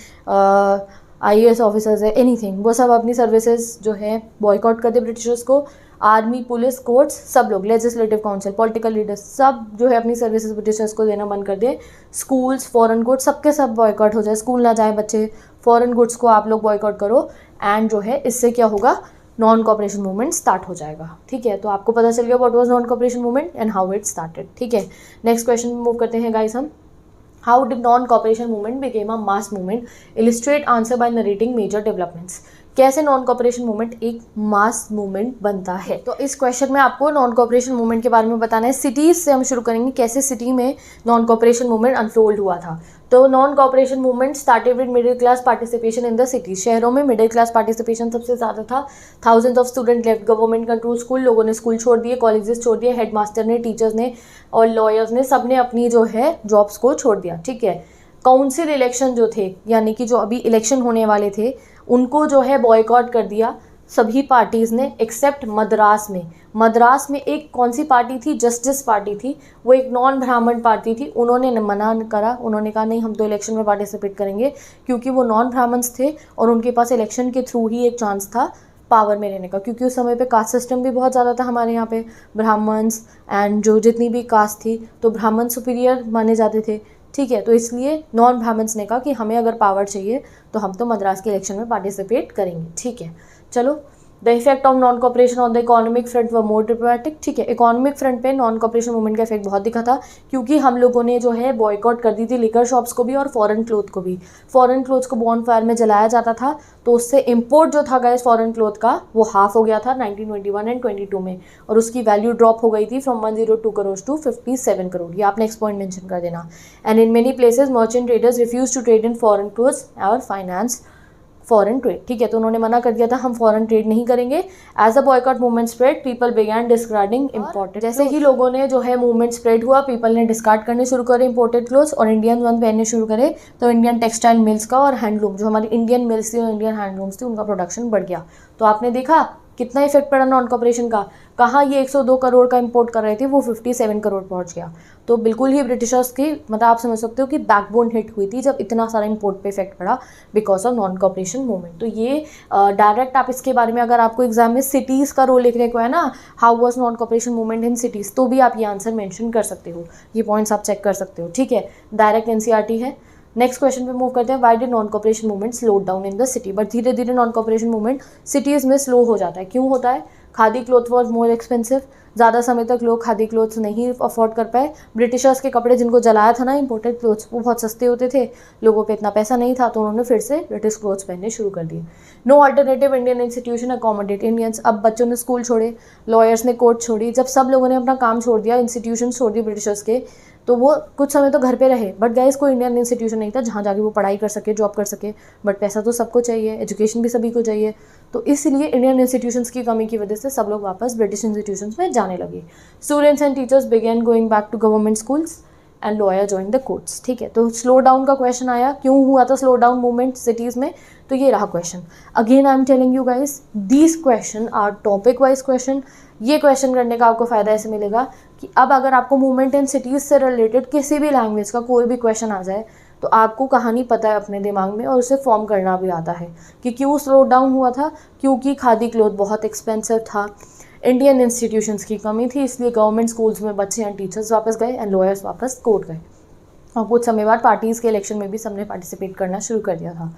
IAS ऑफिसर्स है, एनीथिंग, वो सब अपनी सर्विसेज जो है बॉयकॉट कर दे ब्रिटिशर्स को। आर्मी, पुलिस, कोर्ट्स, सब लोग, लेजिस्लेटिव काउंसिल, पॉलिटिकल लीडर्स, सब जो है अपनी सर्विसेज ब्रिटिशर्स को देना बंद कर दे। स्कूल्स, फॉरेन गुड्स, सबके सब बॉयकॉट हो जाए, स्कूल ना जाए बच्चे, फॉरेन गुड्स को आप लोग बॉयकॉट करो। एंड जो है इससे क्या होगा, नॉन कॉपरेशन मूवमेंट स्टार्ट हो जाएगा, ठीक है। तो आपको पता चल गया what was non cooperation movement and how it started, ठीक है। नेक्स्ट क्वेश्चन मूव करते हैं गाइस हम। How did non cooperation movement became a mass movement, illustrate answer by narrating major developments. कैसे नॉन कॉपरेशन मूवमेंट एक mass movement बनता है। तो इस क्वेश्चन में आपको नॉन कॉपरेशन मूवमेंट के बारे में बताना है। सिटीज़ से हम शुरू करेंगे, कैसे सिटी में नॉन कॉपरेशन मूवमेंट अनफोल्ड हुआ था। तो non cooperation movement started with middle class participation in the city. शहरों में मिडिल क्लास पार्टिसिपेशन सबसे ज़्यादा था। Thousands of student left government control school, लोगों ने स्कूल छोड़ दिए, कॉलेजेस छोड़ दिए, हेडमास्टर ने, टीचर्स ने और लॉयर्स ने, सब ने अपनी जो है जॉब्स को छोड़ दिया, ठीक है। काउंसिल इलेक्शन जो थे, यानी कि जो अभी इलेक्शन होने वाले थे, उनको जो है बॉयकॉट कर दिया सभी पार्टीज़ ने एक्सेप्ट मद्रास में। मद्रास में एक कौन सी पार्टी थी, जस्टिस पार्टी थी, वो एक नॉन ब्राह्मण पार्टी थी, उन्होंने मना करा। उन्होंने कहा नहीं, हम तो इलेक्शन में पार्टिसिपेट करेंगे, क्योंकि वो नॉन ब्राह्मण्स थे और उनके पास इलेक्शन के थ्रू ही एक चांस था पावर में रहने का, क्योंकि उस समय पे कास्ट सिस्टम भी बहुत ज़्यादा था हमारे यहाँ पे, ब्राह्मण्स एंड जो जितनी भी कास्ट थी, तो ब्राह्मण सुपीरियर माने जाते थे, ठीक है। तो इसलिए नॉन ब्राह्मण्स ने कहा कि हमें अगर पावर चाहिए तो हम तो मद्रास के इलेक्शन में पार्टिसिपेट करेंगे, ठीक है। चलो, the effect of non corporation on the economic front व मोर डिप्लोमेटिक, ठीक है। इकोनॉमिक फ्रंट पे नॉन कॉपरेशन मूवमेंट का इफेक्ट बहुत दिखा था, क्योंकि हम लोगों ने जो है बॉयकॉट कर दी थी लिकर शॉप्स को भी और फॉरेन क्लोथ को भी। फॉरेन क्लोथ्स को बॉन फायर में जलाया जाता था, तो उससे इम्पोर्ट जो था गाइस फॉरेन क्लोथ का, वो हाफ हो गया था 1921 एंड 22 में, और उसकी वैल्यू ड्रॉप हो गई थी फ्रॉम 102 करोड़ टू 57 करोड़। ये आप नेक्स्ट पॉइंट मेंशन कर देना। And in many places merchant traders refuse to trade in foreign clothes और फाइनेंस फॉरेन ट्रेड, ठीक है। तो उन्होंने मना कर दिया था, हम फॉरेन ट्रेड नहीं करेंगे। As a boycott movement spread, people began discarding imported. जैसे ही लोगों ने जो है मूवमेंट स्प्रेड हुआ, पीपल ने डिस्कार्ड करने शुरू करे इंपोर्टेड क्लोथ्स और इंडियन वन पहनने शुरू करे। तो इंडियन टेक्सटाइल मिल्स का और हैंडलूम, जो हमारी इंडियन मिल्स थी और इंडियन हैंडलूम्स थी, उनका प्रोडक्शन बढ़ गया। तो आपने देखा कितना इफेक्ट पड़ा नॉन कॉपरेशन का, कहाँ ये 102 करोड़ का इंपोर्ट कर रहे थे वो 57 करोड़ पहुंच गया। तो बिल्कुल ही ब्रिटिशर्स की मतलब आप समझ सकते हो कि बैकबोन हिट हुई थी जब इतना सारा इंपोर्ट पे इफेक्ट पड़ा because of non cooperation movement. तो ये डायरेक्ट आप इसके बारे में अगर आपको एग्जाम में सिटीज़ का रोल लिखने को है ना, how was non cooperation movement in cities, तो भी आप ये आंसर मेंशन कर सकते हो, ये पॉइंट्स आप चेक कर सकते हो, ठीक है। डायरेक्ट एनसीईआरटी है। नेक्स्ट क्वेश्चन पे मूव करते हैं, why did non cooperation movement slow down in the city. But धीरे धीरे नॉन कॉपरेशन मूवमेंट सिटीज़ में स्लो हो जाता है। क्यों होता है? Khadi cloth was more expensive, ज़्यादा समय तक लोग खादी क्लोथ्स नहीं अफोर्ड कर पाए। ब्रिटिशर्स के कपड़े जिनको जलाया था ना इंपोर्टेड क्लोथ्स, वो बहुत सस्ते होते थे, लोगों पे इतना पैसा नहीं था, तो उन्होंने फिर से ब्रिटिश क्लोथ्स पहनने शुरू कर दिए। No alternative Indian institution accommodate Indians. अब बच्चों ने स्कूल छोड़े, लॉयर्स ने कोर्ट छोड़ी, जब सब लोगों ने अपना काम छोड़ दिया, इंस्टीट्यूशन छोड़ दिए ब्रिटिशर्स के, तो वो कुछ समय तो घर पे रहे, बट गाइस कोई इंडियन इंस्टीट्यूशन नहीं था जहाँ जाके वो पढ़ाई कर सके, जॉब कर सके। बट पैसा तो सबको चाहिए, एजुकेशन भी सभी को चाहिए, तो इसलिए इंडियन इंस्टीट्यूशंस की कमी की वजह से सब लोग वापस ब्रिटिश इंस्टीट्यूशंस में जाने लगे। Students and teachers began going back to government schools and lawyer join the courts, ठीक है। तो स्लो डाउन का क्वेश्चन आया, क्यों हुआ था स्लो डाउन मूवमेंट सिटीज़ में, तो ये रहा question. Again I am telling you guys, these question our topic wise question. ये क्वेश्चन करने का आपको फ़ायदा ऐसे मिलेगा कि अब अगर आपको मूवमेंट इन सिटीज़ से रिलेटेड किसी भी लैंग्वेज का कोई भी क्वेश्चन आ जाए, तो आपको कहानी पता है अपने दिमाग में और उसे फॉर्म करना भी आता है कि क्यों स्लो डाउन हुआ था। क्योंकि खादी क्लोथ बहुत एक्सपेंसिव था, इंडियन इंस्टीट्यूशंस की कमी थी, इसलिए गवर्नमेंट स्कूल्स में बच्चे एंड टीचर्स वापस गए एंड लॉयर्स वापस कोर्ट गए। और कुछ समय बाद पार्टीज़ के इलेक्शन में भी सबने पार्टिसिपेट करना शुरू कर दिया था,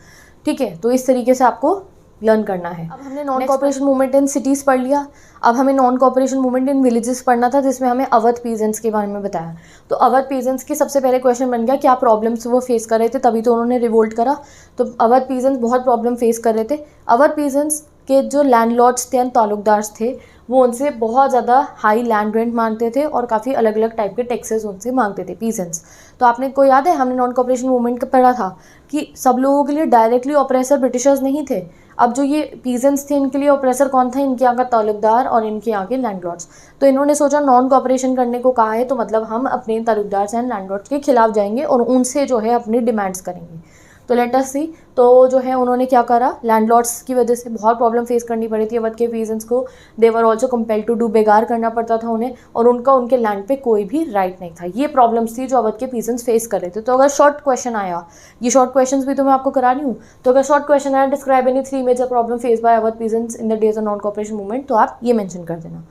ठीक है। तो इस तरीके से आपको लर्न करना है। अब हमने non cooperation movement in cities पढ़ लिया, अब हमें non cooperation movement in villages पढ़ना था, जिसमें हमें अवध पीजेंट्स के बारे में बताया। तो अवध पीजेंट्स की सबसे पहले क्वेश्चन बन गया क्या प्रॉब्लम्स वो फेस कर रहे थे, तभी तो उन्होंने रिवोल्ट करा। तो अवध पीजेंट्स बहुत प्रॉब्लम फेस कर रहे थे। अवध पीजेंट्स के जो लैंडलॉर्ड्स थे एंड तालुकदार्स थे, वो उनसे बहुत ज़्यादा हाई लैंड रेंट मांगते थे और काफ़ी अलग अलग टाइप के टैक्सेस उनसे मांगते थे पीजेंट्स। तो आपने को याद है हमने नॉन कॉपरेशन मूवमेंट का पढ़ा था कि सब लोगों के लिए डायरेक्टली ऑपरेसर ब्रिटिशर्स नहीं थे। अब जो ये पीजेंट्स थे इनके लिए ऑपरेसर कौन था, इनके यहाँ का तालुकदार और इनके यहाँ के लैंडलॉर्ड्स। तो इन्होंने सोचा नॉन कॉपरेशन करने को कहा है, तो मतलब हम अपने तालुकदार्स एंड लैंडलॉर्ड्स के खिलाफ जाएंगे और उनसे जो है अपनी डिमांड्स करेंगे। तो लेट अस सी, तो जो है उन्होंने क्या करा, लैंडलॉर्ड्स की वजह से बहुत प्रॉब्लम फेस करनी पड़ी थी अवध के पीजेंट्स को। They were also compelled to do, बेगार करना पड़ता था उन्हें, और उनका उनके लैंड पे कोई भी राइट नहीं था। ये प्रॉब्लम्स थी जो अवध के पीजेंट्स फेस कर रहे थे। तो अगर शॉर्ट क्वेश्चन आया, ये शॉर्ट क्वेश्चन भी तो मैं आपको करा रही हूँ, तो अगर शॉर्ट क्वेश्चन आया describe any 3 major problem face by Awadh peasants in the days of non cooperation movement, तो आप ये मेंशन कर देना,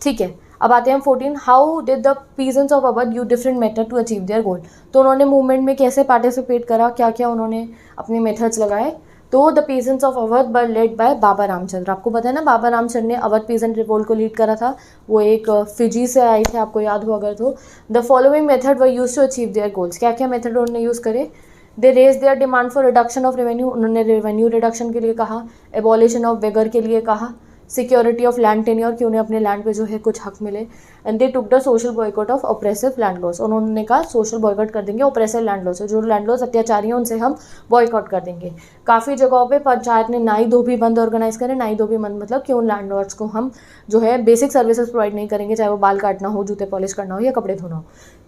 ठीक है। अब आते हैं 14, how did the peasants of Awadh use different method to achieve their goal. तो उन्होंने मूवमेंट में कैसे पार्टिसिपेट करा, क्या क्या उन्होंने अपने मेथड्स लगाए। तो the peasants of Awadh were led by Baba Ramchandra. आपको पता है ना बाबा रामचंद्र ने अवध पीजेंट रिवोल्ट को लीड करा था, वो एक फिजी से आए थे, आपको याद हो अगर तो। The following method were use to achieve their goals. क्या क्या मेथड उन्होंने यूज़ करे। They raise their demand for reduction of revenue, उन्होंने रेवेन्यू रिडक्शन के लिए कहा। एबॉलिशन ऑफ बेगर के लिए कहा। सिक्योरिटी ऑफ लैंड टेन्योर, कि उन्हें अपने लैंड पे जो है कुछ हक मिले। And they took the social boycott of oppressive landlords, उन्होंने कहा सोशल बॉयकॉट कर देंगे ऑपरेसिव लैंडलॉर्ड्स, जो लैंडलॉर्ड्स अत्याचारी हैं उनसे हम बॉयकॉट कर देंगे। काफ़ी जगहों पे पंचायत ने नाई धोबी बंद ऑर्गेनाइज करे। नाई धोबी बंद मतलब कि उन लैंडलॉर्ड्स को हम जो है बेसिक सर्विसेज प्रोवाइड नहीं करेंगे, चाहे वो बाल काटना हो, जूते पॉलिश करना हो या कपड़े धोना हो,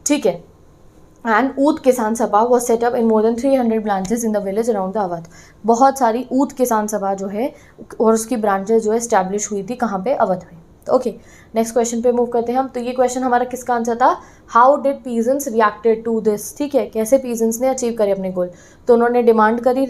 ठीक है। एंड ऊत किसान सभा was setup in more than 300 branches in the village around the Awadh. बहुत सारी ऊत किसान सभा जो है और उसकी ब्रांचेज जो है स्टैब्लिश हुई थी, कहाँ पे, अवध में। ओके, नेक्स्ट क्वेश्चन पे मूव करते हैं हम। तो ये क्वेश्चन हमारा किसका आंसर था, how did peasants reacted to this, ठीक है, कैसे पीजेंट्स ने अचीव करे अपने गोल। तो उन्होंने डिमांड करी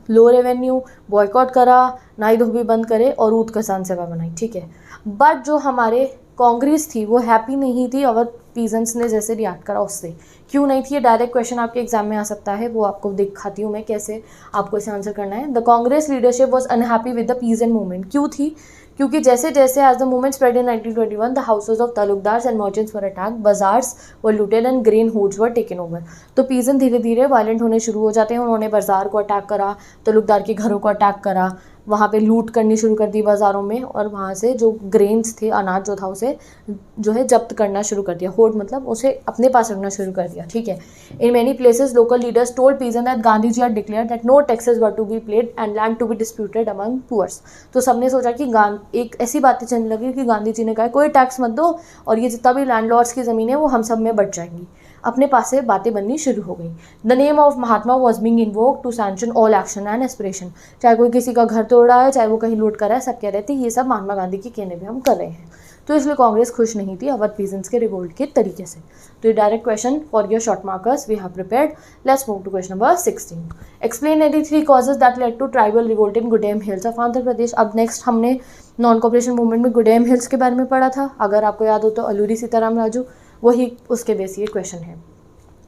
लो रेवेन्यू, बॉयकॉट करा, नाई धोबी बंद करे और ऊत किसान सभा बनाई, ठीक है। बट जो हमारे कांग्रेस थी वो हैप्पी नहीं थी अवध पीजेंट्स ने जैसे रिएक्ट करा उससे। क्यों नहीं थी, ये डायरेक्ट क्वेश्चन आपके एग्जाम में आ सकता है, वो आपको दिखाती हूँ मैं कैसे आपको इसे आंसर करना है। The Congress leadership was unhappy with the peasant movement. क्यों थी, क्योंकि जैसे जैसे as the movement spread in 1921 the houses of talukdars and merchants were attacked, bazaars were looted and grain hoards were taken over. तो पीजेंट धीरे धीरे वायलेंट होने शुरू हो जाते हैं। उन्होंने बाजार को अटैक करा, तालुकदार के घरों को अटैक करा, वहाँ पे लूट करनी शुरू कर दी बाज़ारों में, और वहाँ से जो ग्रेन्स थे, अनाज जो था, उसे जो है जब्त करना शुरू कर दिया। होड़ मतलब उसे अपने पास रखना शुरू कर दिया, ठीक है। In many places local leaders told peasant that Gandhi ji had declared that no taxes were to be paid and land to be disputed among poors. तो सबने सोचा कि एक ऐसी बातें चलने लगी कि गांधी जी ने कहा कोई टैक्स मत दो और ये जितना भी लैंडलॉर्ड्स की ज़मीन है वो हम सब में बट जाएंगी। अपने पास से बातें बननी शुरू हो गई। The name of Mahatma was being invoked to sanction all action and aspiration. चाहे कोई किसी का घर तोड़ रहा है, चाहे वो कहीं लूट कर रहा है, सब कह रहे थे ये सब महात्मा गांधी के कहने पे हम कर रहे हैं। तो इसलिए कांग्रेस खुश नहीं थी अवध पीजेंट्स के रिवोल्ट के तरीके से। तो ये direct question for your short markers we have prepared. Let's move to question number 16। Explain any 3 causes that led to tribal revolt in Gudem hills of Andhra Pradesh. अब नेक्स्ट हमने नॉन कॉपरेशन मूवमेंट में Gudem hills के बारे में पढ़ा था, अगर आपको याद हो तो अलूरी सीताराम राजू, वही उसके बेस ये क्वेश्चन है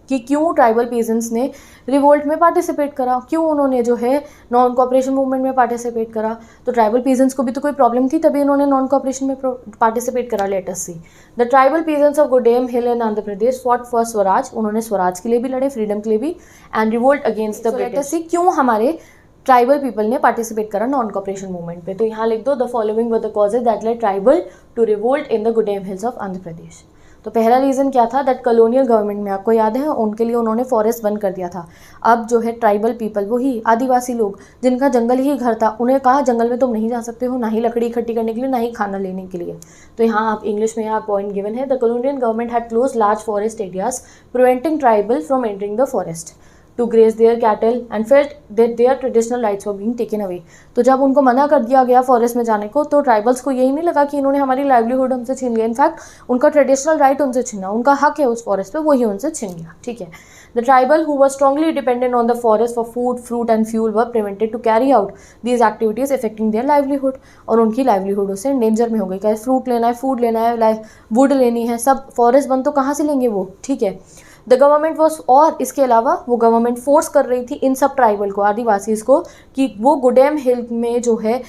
कि क्यों ट्राइबल पीजेंट्स ने रिवोल्ट में पार्टिसिपेट करा, क्यों उन्होंने जो है नॉन कॉपरेशन मूवमेंट में पार्टिसिपेट करा। तो ट्राइबल पीजेंट्स को भी तो कोई प्रॉब्लम थी, तभी उन्होंने नॉन कॉपरेशन में पार्टिसिपेट करा। Late us see the tribal peasants of Gudem hill in Andhra Pradesh fought for Swaraj. उन्होंने स्वराज के लिए भी लड़े, फ्रीडम के लिए भी, and revolt against the British. Let us see क्यों हमारे ट्राइबल पीपल ने पार्टिसिपेट करा नॉन कॉपरेशन मूवमेंट पे। तो यहाँ लिख दो the following were the causes that led tribal to revolt in the Gudem hills of Andhra Pradesh. तो पहला रीज़न क्या था, दैट कॉलोनियल गवर्नमेंट में, आपको याद है, उनके लिए उन्होंने फॉरेस्ट बंद कर दिया था। अब जो है ट्राइबल पीपल, वही आदिवासी लोग जिनका जंगल ही घर था, उन्हें कहा जंगल में तुम नहीं जा सकते हो, ना ही लकड़ी इकट्ठी करने के लिए, ना ही खाना लेने के लिए। तो यहाँ आप इंग्लिश में यहाँ पॉइंट गिवन है, the colonial government had close large forest areas preventing tribal from entering the forest to graze their cattle and felt that their traditional rights were being taken away। तो जब उनको मना कर दिया गया फॉरेस्ट में जाने को, तो ट्राइबल्स को यही नहीं लगा कि इन्होंने हमारी लाइवलीहुड हमसे छीन लिया, इनफैक्ट उनका ट्रेडिशनल राइट उनसे छीना, उनका हक है उस फॉरेस्ट पे, वही उनसे छीन गया। ठीक है। The tribal who were strongly dependent on the forest for food, fruit and fuel were prevented to carry out these activities affecting their livelihood. और उनकी लाइवलीहुड उससे डेंजर में हो गई। क्या फ्रूट लेना है, फूड लेना है, वुड लेनी है, सब फॉरेस्ट बंद, तो कहाँ से लेंगे वो। ठीक है। द गवर्नमेंट वॉज, और इसके अलावा वो गवर्नमेंट फोर्स कर रही थी इन सब ट्राइबल को, आदिवासीज को, कि वो गुडेम हिल में जो है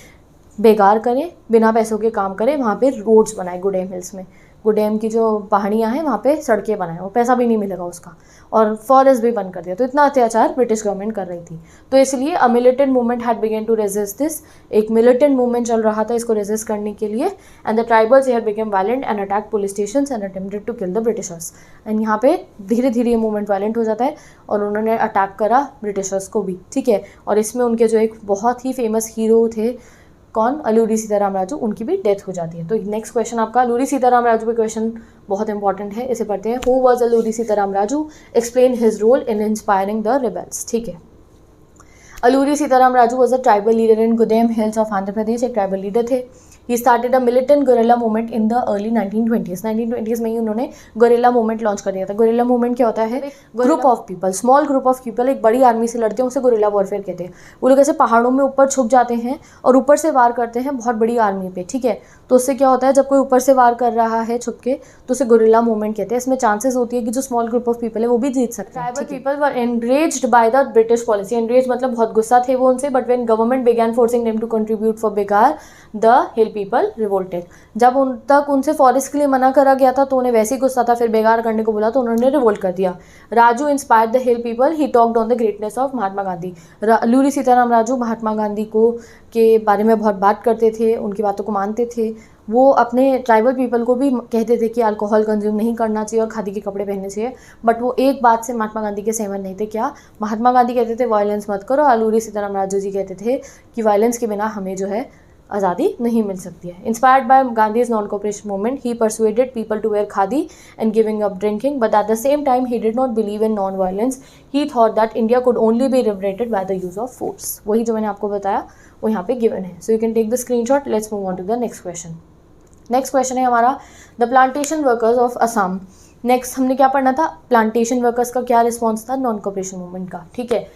बेकार करें, बिना पैसों के काम करें, वहाँ पे रोड्स बनाए गुडेम हिल्स में, गुडेम की जो पहाड़ियाँ हैं वहाँ पे सड़कें बनाए, वो पैसा भी नहीं मिलेगा उसका, और फॉरेस्ट भी बंद कर दिया। तो इतना अत्याचार ब्रिटिश गवर्नमेंट कर रही थी। तो इसलिए a militant movement had begun to resist this, एक मिलिटेंट मूवमेंट चल रहा था इसको रेजिस्ट करने के लिए। And the tribals here became violent and attack police stations and attempted to kill the Britishers. एंड यहाँ पे धीरे धीरे ये मूवमेंट वायलेंट हो जाता है और उन्होंने अटैक करा ब्रिटिशर्स को भी। ठीक है। और इसमें उनके जो एक बहुत ही फेमस हीरो थे, कौन, अलूरी सीताराम राजू, उनकी भी डेथ हो जाती है। तो नेक्स्ट क्वेश्चन आपका अलूरी सीताराम राजू पे क्वेश्चन बहुत इंपॉर्टेंट है, इसे पढ़ते हैं। Who was Alluri Sitaram Raju, explain his role in inspiring the rebels. ठीक है। Alluri Sitaram Raju was a tribal leader in Gudem hills of Andhra Pradesh, एक ट्राइबल लीडर थे। He started a militant guerrilla movement in the early 1920s। 1920s में ही उन्होंने गोरिल्ला मूवमेंट लॉन्च कर दिया था। Gorilla movement क्या होता है, group of people, small group of people एक बड़ी आर्मी से लड़ते हैं, उसे गोरिल्ला वॉरफेयर कहते हैं। वो लोग ऐसे पहाड़ों में ऊपर छुप जाते हैं और ऊपर से वार करते हैं बहुत बड़ी आर्मी पे। ठीक है। तो उससे क्या होता है, जब कोई ऊपर से वार कर रहा है छुप के, तो उसे गोरिल्ला मूवमेंट कहते हैं। इसमें चांसेस होती है कि जो स्मॉल ग्रुप ऑफ पीपल है वो भी जीत सकते हैं। Tribal people were enraged by the British policy. Enrage मतलब बहुत गुस्सा थे वो उनसे, but when government began forcing them to contribute for begar, the hill people revolted. जब उन तक उनसे फॉरेस्ट के लिए मना करा गया था तो उन्हें वैसे ही गुस्सा था, फिर बेगार करने को बोला तो उन्होंने रिवोल्ट कर दिया। Raju inspired the hill people, he talked on the greatness of Mahatma Gandhi. Alluri Sitaram Raju Mahatma Gandhi को के बारे में बहुत बात करते थे, उनकी बातों को मानते थे। वो अपने ट्राइबल पीपल को भी कहते थे कि अल्कोहल कंज्यूम नहीं करना चाहिए और खादी के कपड़े पहनने चाहिए, बट वो एक बात से महात्मा गांधी के सहमत नहीं थे। क्या, महात्मा गांधी कहते थे वायलेंस मत करो, अलूरी सीताराम राजू जी कहते थे कि वायलेंस के बिना हमें जो है आज़ादी नहीं मिल सकती है। Inspired by Gandhi's non cooperation movement, he persuaded people to wear khadi and giving up drinking, but at the same time he did not believe in non violence. He thought that India could only be liberated by the use of force. वही जो मैंने आपको बताया वो यहाँ पे given है। So you can take the screenshot. Let's move on to the next question. Next question है हमारा the plantation workers of Assam. Next हमने क्या पढ़ना था, प्लांटेशन वर्कर्स का क्या रिस्पॉन्स था नॉन कॉपरेशन मूवमेंट का। ठीक है।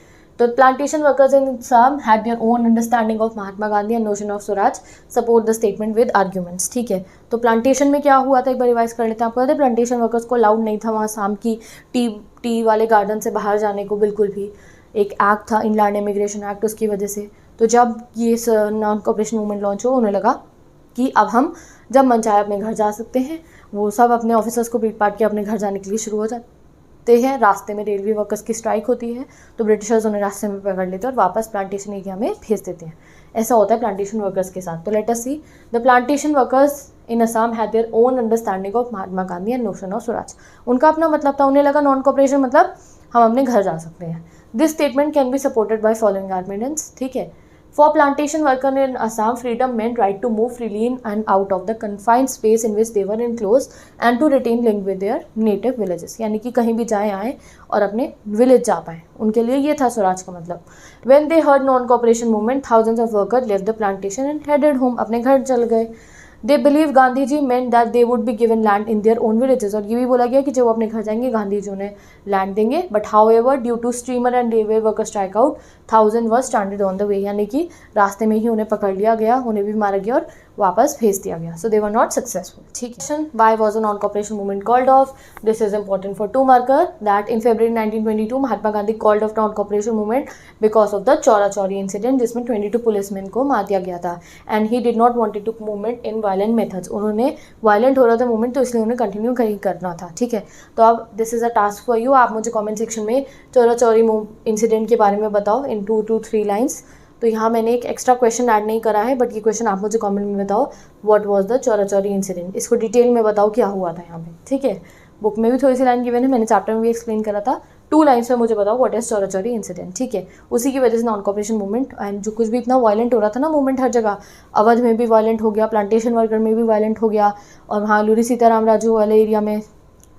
तो plantation workers in Assam had their own understanding of Mahatma Gandhi and notion of Swaraj, support the statement with arguments. ठीक है। तो प्लांटेशन में क्या हुआ था, एक बार रिवाइज कर लेते हैं। आपको पता है प्लांटेशन वर्कर्स को अलाउड नहीं था वहाँ शाम की टी वाले गार्डन से बाहर जाने को, बिल्कुल भी। एक एक्ट था, इनलैंड इमिग्रेशन एक्ट, उसकी वजह से। तो जब ये नॉन कॉपरेशन मूवमेंट लॉन्च हो, उन्हें लगा कि अब हम जब मन चाहे अपने घर जा सकते हैं। वो सब अपने ऑफिसर्स को पीट पाट के अपने घर जाने के लिए शुरू हो जाते हैं। रास्ते में रेलवे वर्कर्स की स्ट्राइक होती है तो ब्रिटिशर्स उन्हें रास्ते में पकड़ लेते हैं और वापस प्लांटेशन एरिया में भेज देते हैं। ऐसा होता है प्लांटेशन वर्कर्स के साथ। तो let us see the plantation workers in Assam had their own understanding of Mahatma Gandhi and notion of Swaraj. उनका अपना मतलब था, उन्हें लगा नॉन कॉपरेशन मतलब हम अपने घर जा सकते हैं। This statement can be supported by following arguments. ठीक है। For plantation worker in Assam, freedom meant right to move freely in and out of the confined space in which they were enclosed and to retain link with their native villages. यानी कि कहीं भी जाए आए और अपने village जा पाए, उनके लिए ये था स्वराज का मतलब. When they heard non-cooperation movement, thousands of workers left the plantation and headed home. अपने घर चल गए. They believe Gandhi ji meant that they would be given land in their own villages. और ये भी बोला गया कि जब वो अपने घर जाएंगे गांधी जी उन्हें लैंड देंगे. But however, due to steamer and railway worker strikeout, thousands were stranded on the way. यानी कि रास्ते में ही उन्हें पकड़ लिया गया, उन्हें भी मारा गया और वापस भेज दिया गया. So they were not successful. ठीक है. Why was the non-cooperation movement called off? This is important for 2 marker that in February 1922 Mahatma Gandhi called off non-cooperation movement because of the Chaura Chauri incident जिसमें 22 पुलिसमैन को मार दिया गया था. And he did not wanted to movement in violent methods. उन्होंने violent हो रहा था मूवमेंट, तो इसलिए उन्हें कंटिन्यू कहीं करना था. ठीक है. तो अब this is a task for you. आप मुझे कमेंट सेक्शन में चौरा चौरी इंसिडेंट के बारे में बताओ इन 2 to 3 लाइन्स. तो यहाँ मैंने एक एक्स्ट्रा क्वेश्चन ऐड नहीं करा है, बट ये क्वेश्चन आप मुझे कमेंट में बताओ. What was the Chaura Chauri incident, इसको डिटेल में बताओ क्या हुआ था यहाँ पे. ठीक है. बुक में भी थोड़ी सी लाइन गिवन है, मैंने चैप्टर में भी एक्सप्लेन करा था. 2 लाइन्स में मुझे बताओ what is Chaura Chauri incident. ठीक है. उसी की वजह से नॉन कॉपरेशन मूवमेंट एंड जो कुछ भी इतना वायलेंट हो रहा था ना मूवमेंट हर जगह, अवध में भी वायलेंट हो गया, प्लांटेशन वर्कर में भी वायलेंट हो गया, और वहाँ लूरी सीताराम राजू वाले एरिया में,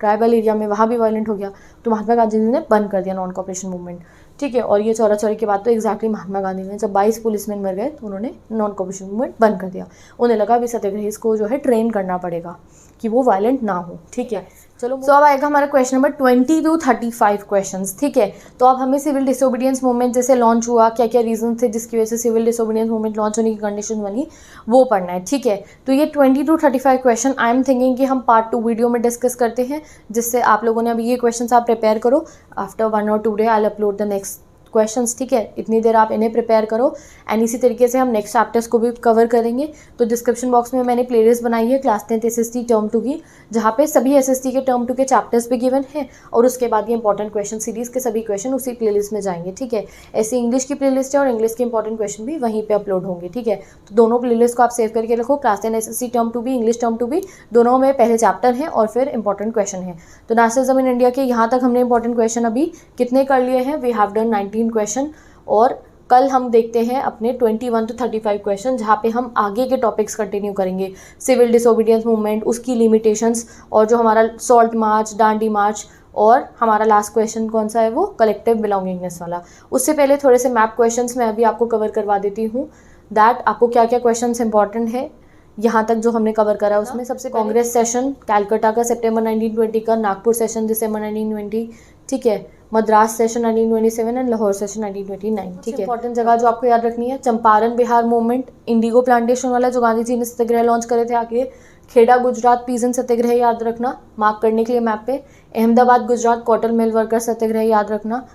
ट्राइबल एरिया में, वहाँ भी वायलेंट हो गया. तो महात्मा गांधी जी ने बंद कर दिया नॉन कॉपरेशन मूवमेंट. ठीक है. और ये चौरा चौरी के बाद तो एग्जैक्टली महात्मा गांधी ने जब 22 पुलिसमैन मर गए तो उन्होंने नॉन कॉपरेशन मूवमेंट बंद कर दिया. उन्हें लगा अभी सत्याग्रही को जो है ट्रेन करना पड़ेगा कि वो वायलेंट ना हो. ठीक है. चलो अब आएगा हमारा क्वेश्चन नंबर 20 to 35 क्वेश्चंस. ठीक है. तो अब हमें सिविल डिसोबीडियंस मूवमेंट जैसे लॉन्च हुआ, क्या क्या रीजन थे जिसकी वजह से सिविल डिसोबीडियंस मूवमेंट लॉन्च होने की कंडीशन बनी, वो पढ़ना है. ठीक है. तो ये 20 to 35 question I am thinking कि हम पार्ट 2 वीडियो में डिस्कस करते हैं, जिससे आप लोगों ने अभी ये क्वेश्चन आप प्रिपेयर करो. After 1 or 2 day I will upload the next questions. ठीक है. इतनी देर आप इन्हें प्रिपेयर करो एंड इसी तरीके से हम नेक्स्ट चैप्टर्स को भी कवर करेंगे. तो डिस्क्रिप्शन बॉक्स में मैंने प्लेलिस्ट बनाई है क्लास 10th SST टर्म 2 की, जहाँ पे सभी SST के टर्म 2 के चैप्टर्स भी गिवन है, और उसके बाद ये इंपॉर्टेंट क्वेश्चन सीरीज़ के सभी क्वेश्चन उसी प्लेलिस्ट में जाएंगे. ठीक है. ऐसी इंग्लिश की प्लेलिस्ट है और इंग्लिश के इंपॉर्टेंट क्वेश्चन भी वहीं पर अपलोड होंगे. ठीक है. तो दोनों प्लेलिस्ट को आप सेव करके रखो. क्लास 10 SST टर्म 2 भी, इंग्लिश टर्म 2 भी, दोनों में पहले चैप्टर हैं और फिर इंपॉर्टेंट क्वेश्चन है. तो नेशनलिज्म इन इंडिया के यहाँ तक हमने इंपॉर्टेंट क्वेश्चन अभी कितने कर लिए हैं? We have done 19 question. और कल हम देखते हैं अपने 21 to 35 क्वेश्चन, जहाँ पे हम आगे के टॉपिक्स कंटिन्यू करेंगे. सिविल डिसोबीडियंस मूवमेंट, उसकी लिमिटेशंस, और जो हमारा सॉल्ट मार्च, डांडी मार्च, और हमारा लास्ट क्वेश्चन कौन सा है वो कलेक्टिव बिलोंगिंगनेस वाला. उससे पहले थोड़े से मैप क्वेश्चंस मैं अभी आपको कवर करवा देती हूँ, दैट आपको क्या क्या क्वेश्चंस इंपॉर्टेंट है यहाँ तक जो हमने कवर करा. उसमें सबसे कांग्रेस सेशन कैलकाटा का सितंबर 1920 का, नागपुर सेशन दिसंबर 1920. ठीक है. Madras session 1927 and Lahore session 1929. ठीक है. इंपॉर्टेंट जगह जो आपको याद रखनी है, Champaran Bihar movement, Indigo plantation वाला जो गांधी जी ने सत्याग्रह लॉन्च करे थे आगे, खेड़ा गुजरात पीजन सत्याग्रह याद रखना मार्क करने के लिए मैप पे, Ahmedabad Gujarat cotton mill worker satyagraha याद रखना,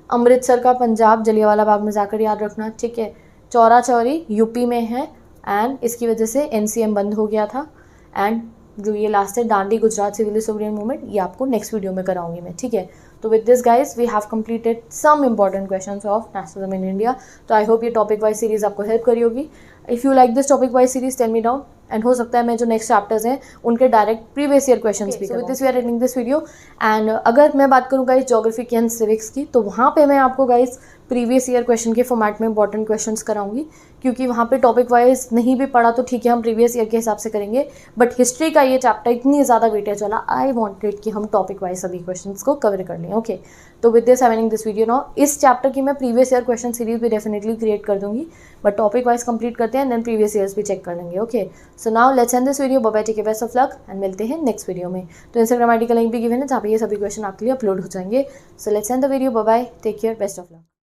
अमृतसर का पंजाब जलियांवाला बाग में जाकर याद रखना. ठीक है. चौरा चौरी यूपी में है एंड इसकी वजह से NCM बंद हो गया था. एंड जो ये लास्ट है Dandi Gujarat civil disobedience movement, ये आपको नेक्स्ट वीडियो में कराऊंगी मैं. ठीक है. तो with this guys we have completed some important questions of nationalism in India. तो आई होप ये टॉपिक वाइज सीरीज आपको हेल्प करी होगी. If you like this topic wise series tell me down, and हो सकता है मैं जो नेक्स्ट चैप्टर्स हैं उनके डायरेक्ट प्रीवियस ईयर क्वेश्चंस भी. So with this we are ending this video. And अगर मैं बात करूँ गाइज ज्योग्राफी की एंड सिविक्स की, तो वहाँ पे मैं आपको गाइज प्रीवियस ईयर क्वेश्चन के फॉर्मेट में इंपॉर्टेंट क्वेश्चंस कराऊंगी, क्योंकि वहाँ पे टॉपिक वाइज नहीं भी पढ़ा तो ठीक है, हम प्रीवियस ईयर के हिसाब से करेंगे. बट हिस्ट्री का ये चैप्टर इतनी ज़्यादा वेटेज वाला, आई वांटेड कि हम टॉपिक वाइज सभी क्वेश्चंस को कवर कर लें. ओके. तो with this I ending this video now. इस चैप्टर की मैं प्रीवियस ईयर क्वेश्चन सीरीज भी डेफिनेटली क्रिएट कर दूंगी, बट टॉपिक वाइज कंप्लीट करते हैं, देन प्रीवियस ईयर्स भी चेक कर लेंगे. Okay. So now let's end this video. Bye bye, take care, best of luck, and मिलते हैं नेक्स्ट वीडियो में. तो इंस्टाग्राम ID का लिंक भी गिवन है जहाँ पे ये सभी क्वेश्चन आपके लिए अपलोड हो जाएंगे. So let's end the video. Bye bye, take care, best of luck.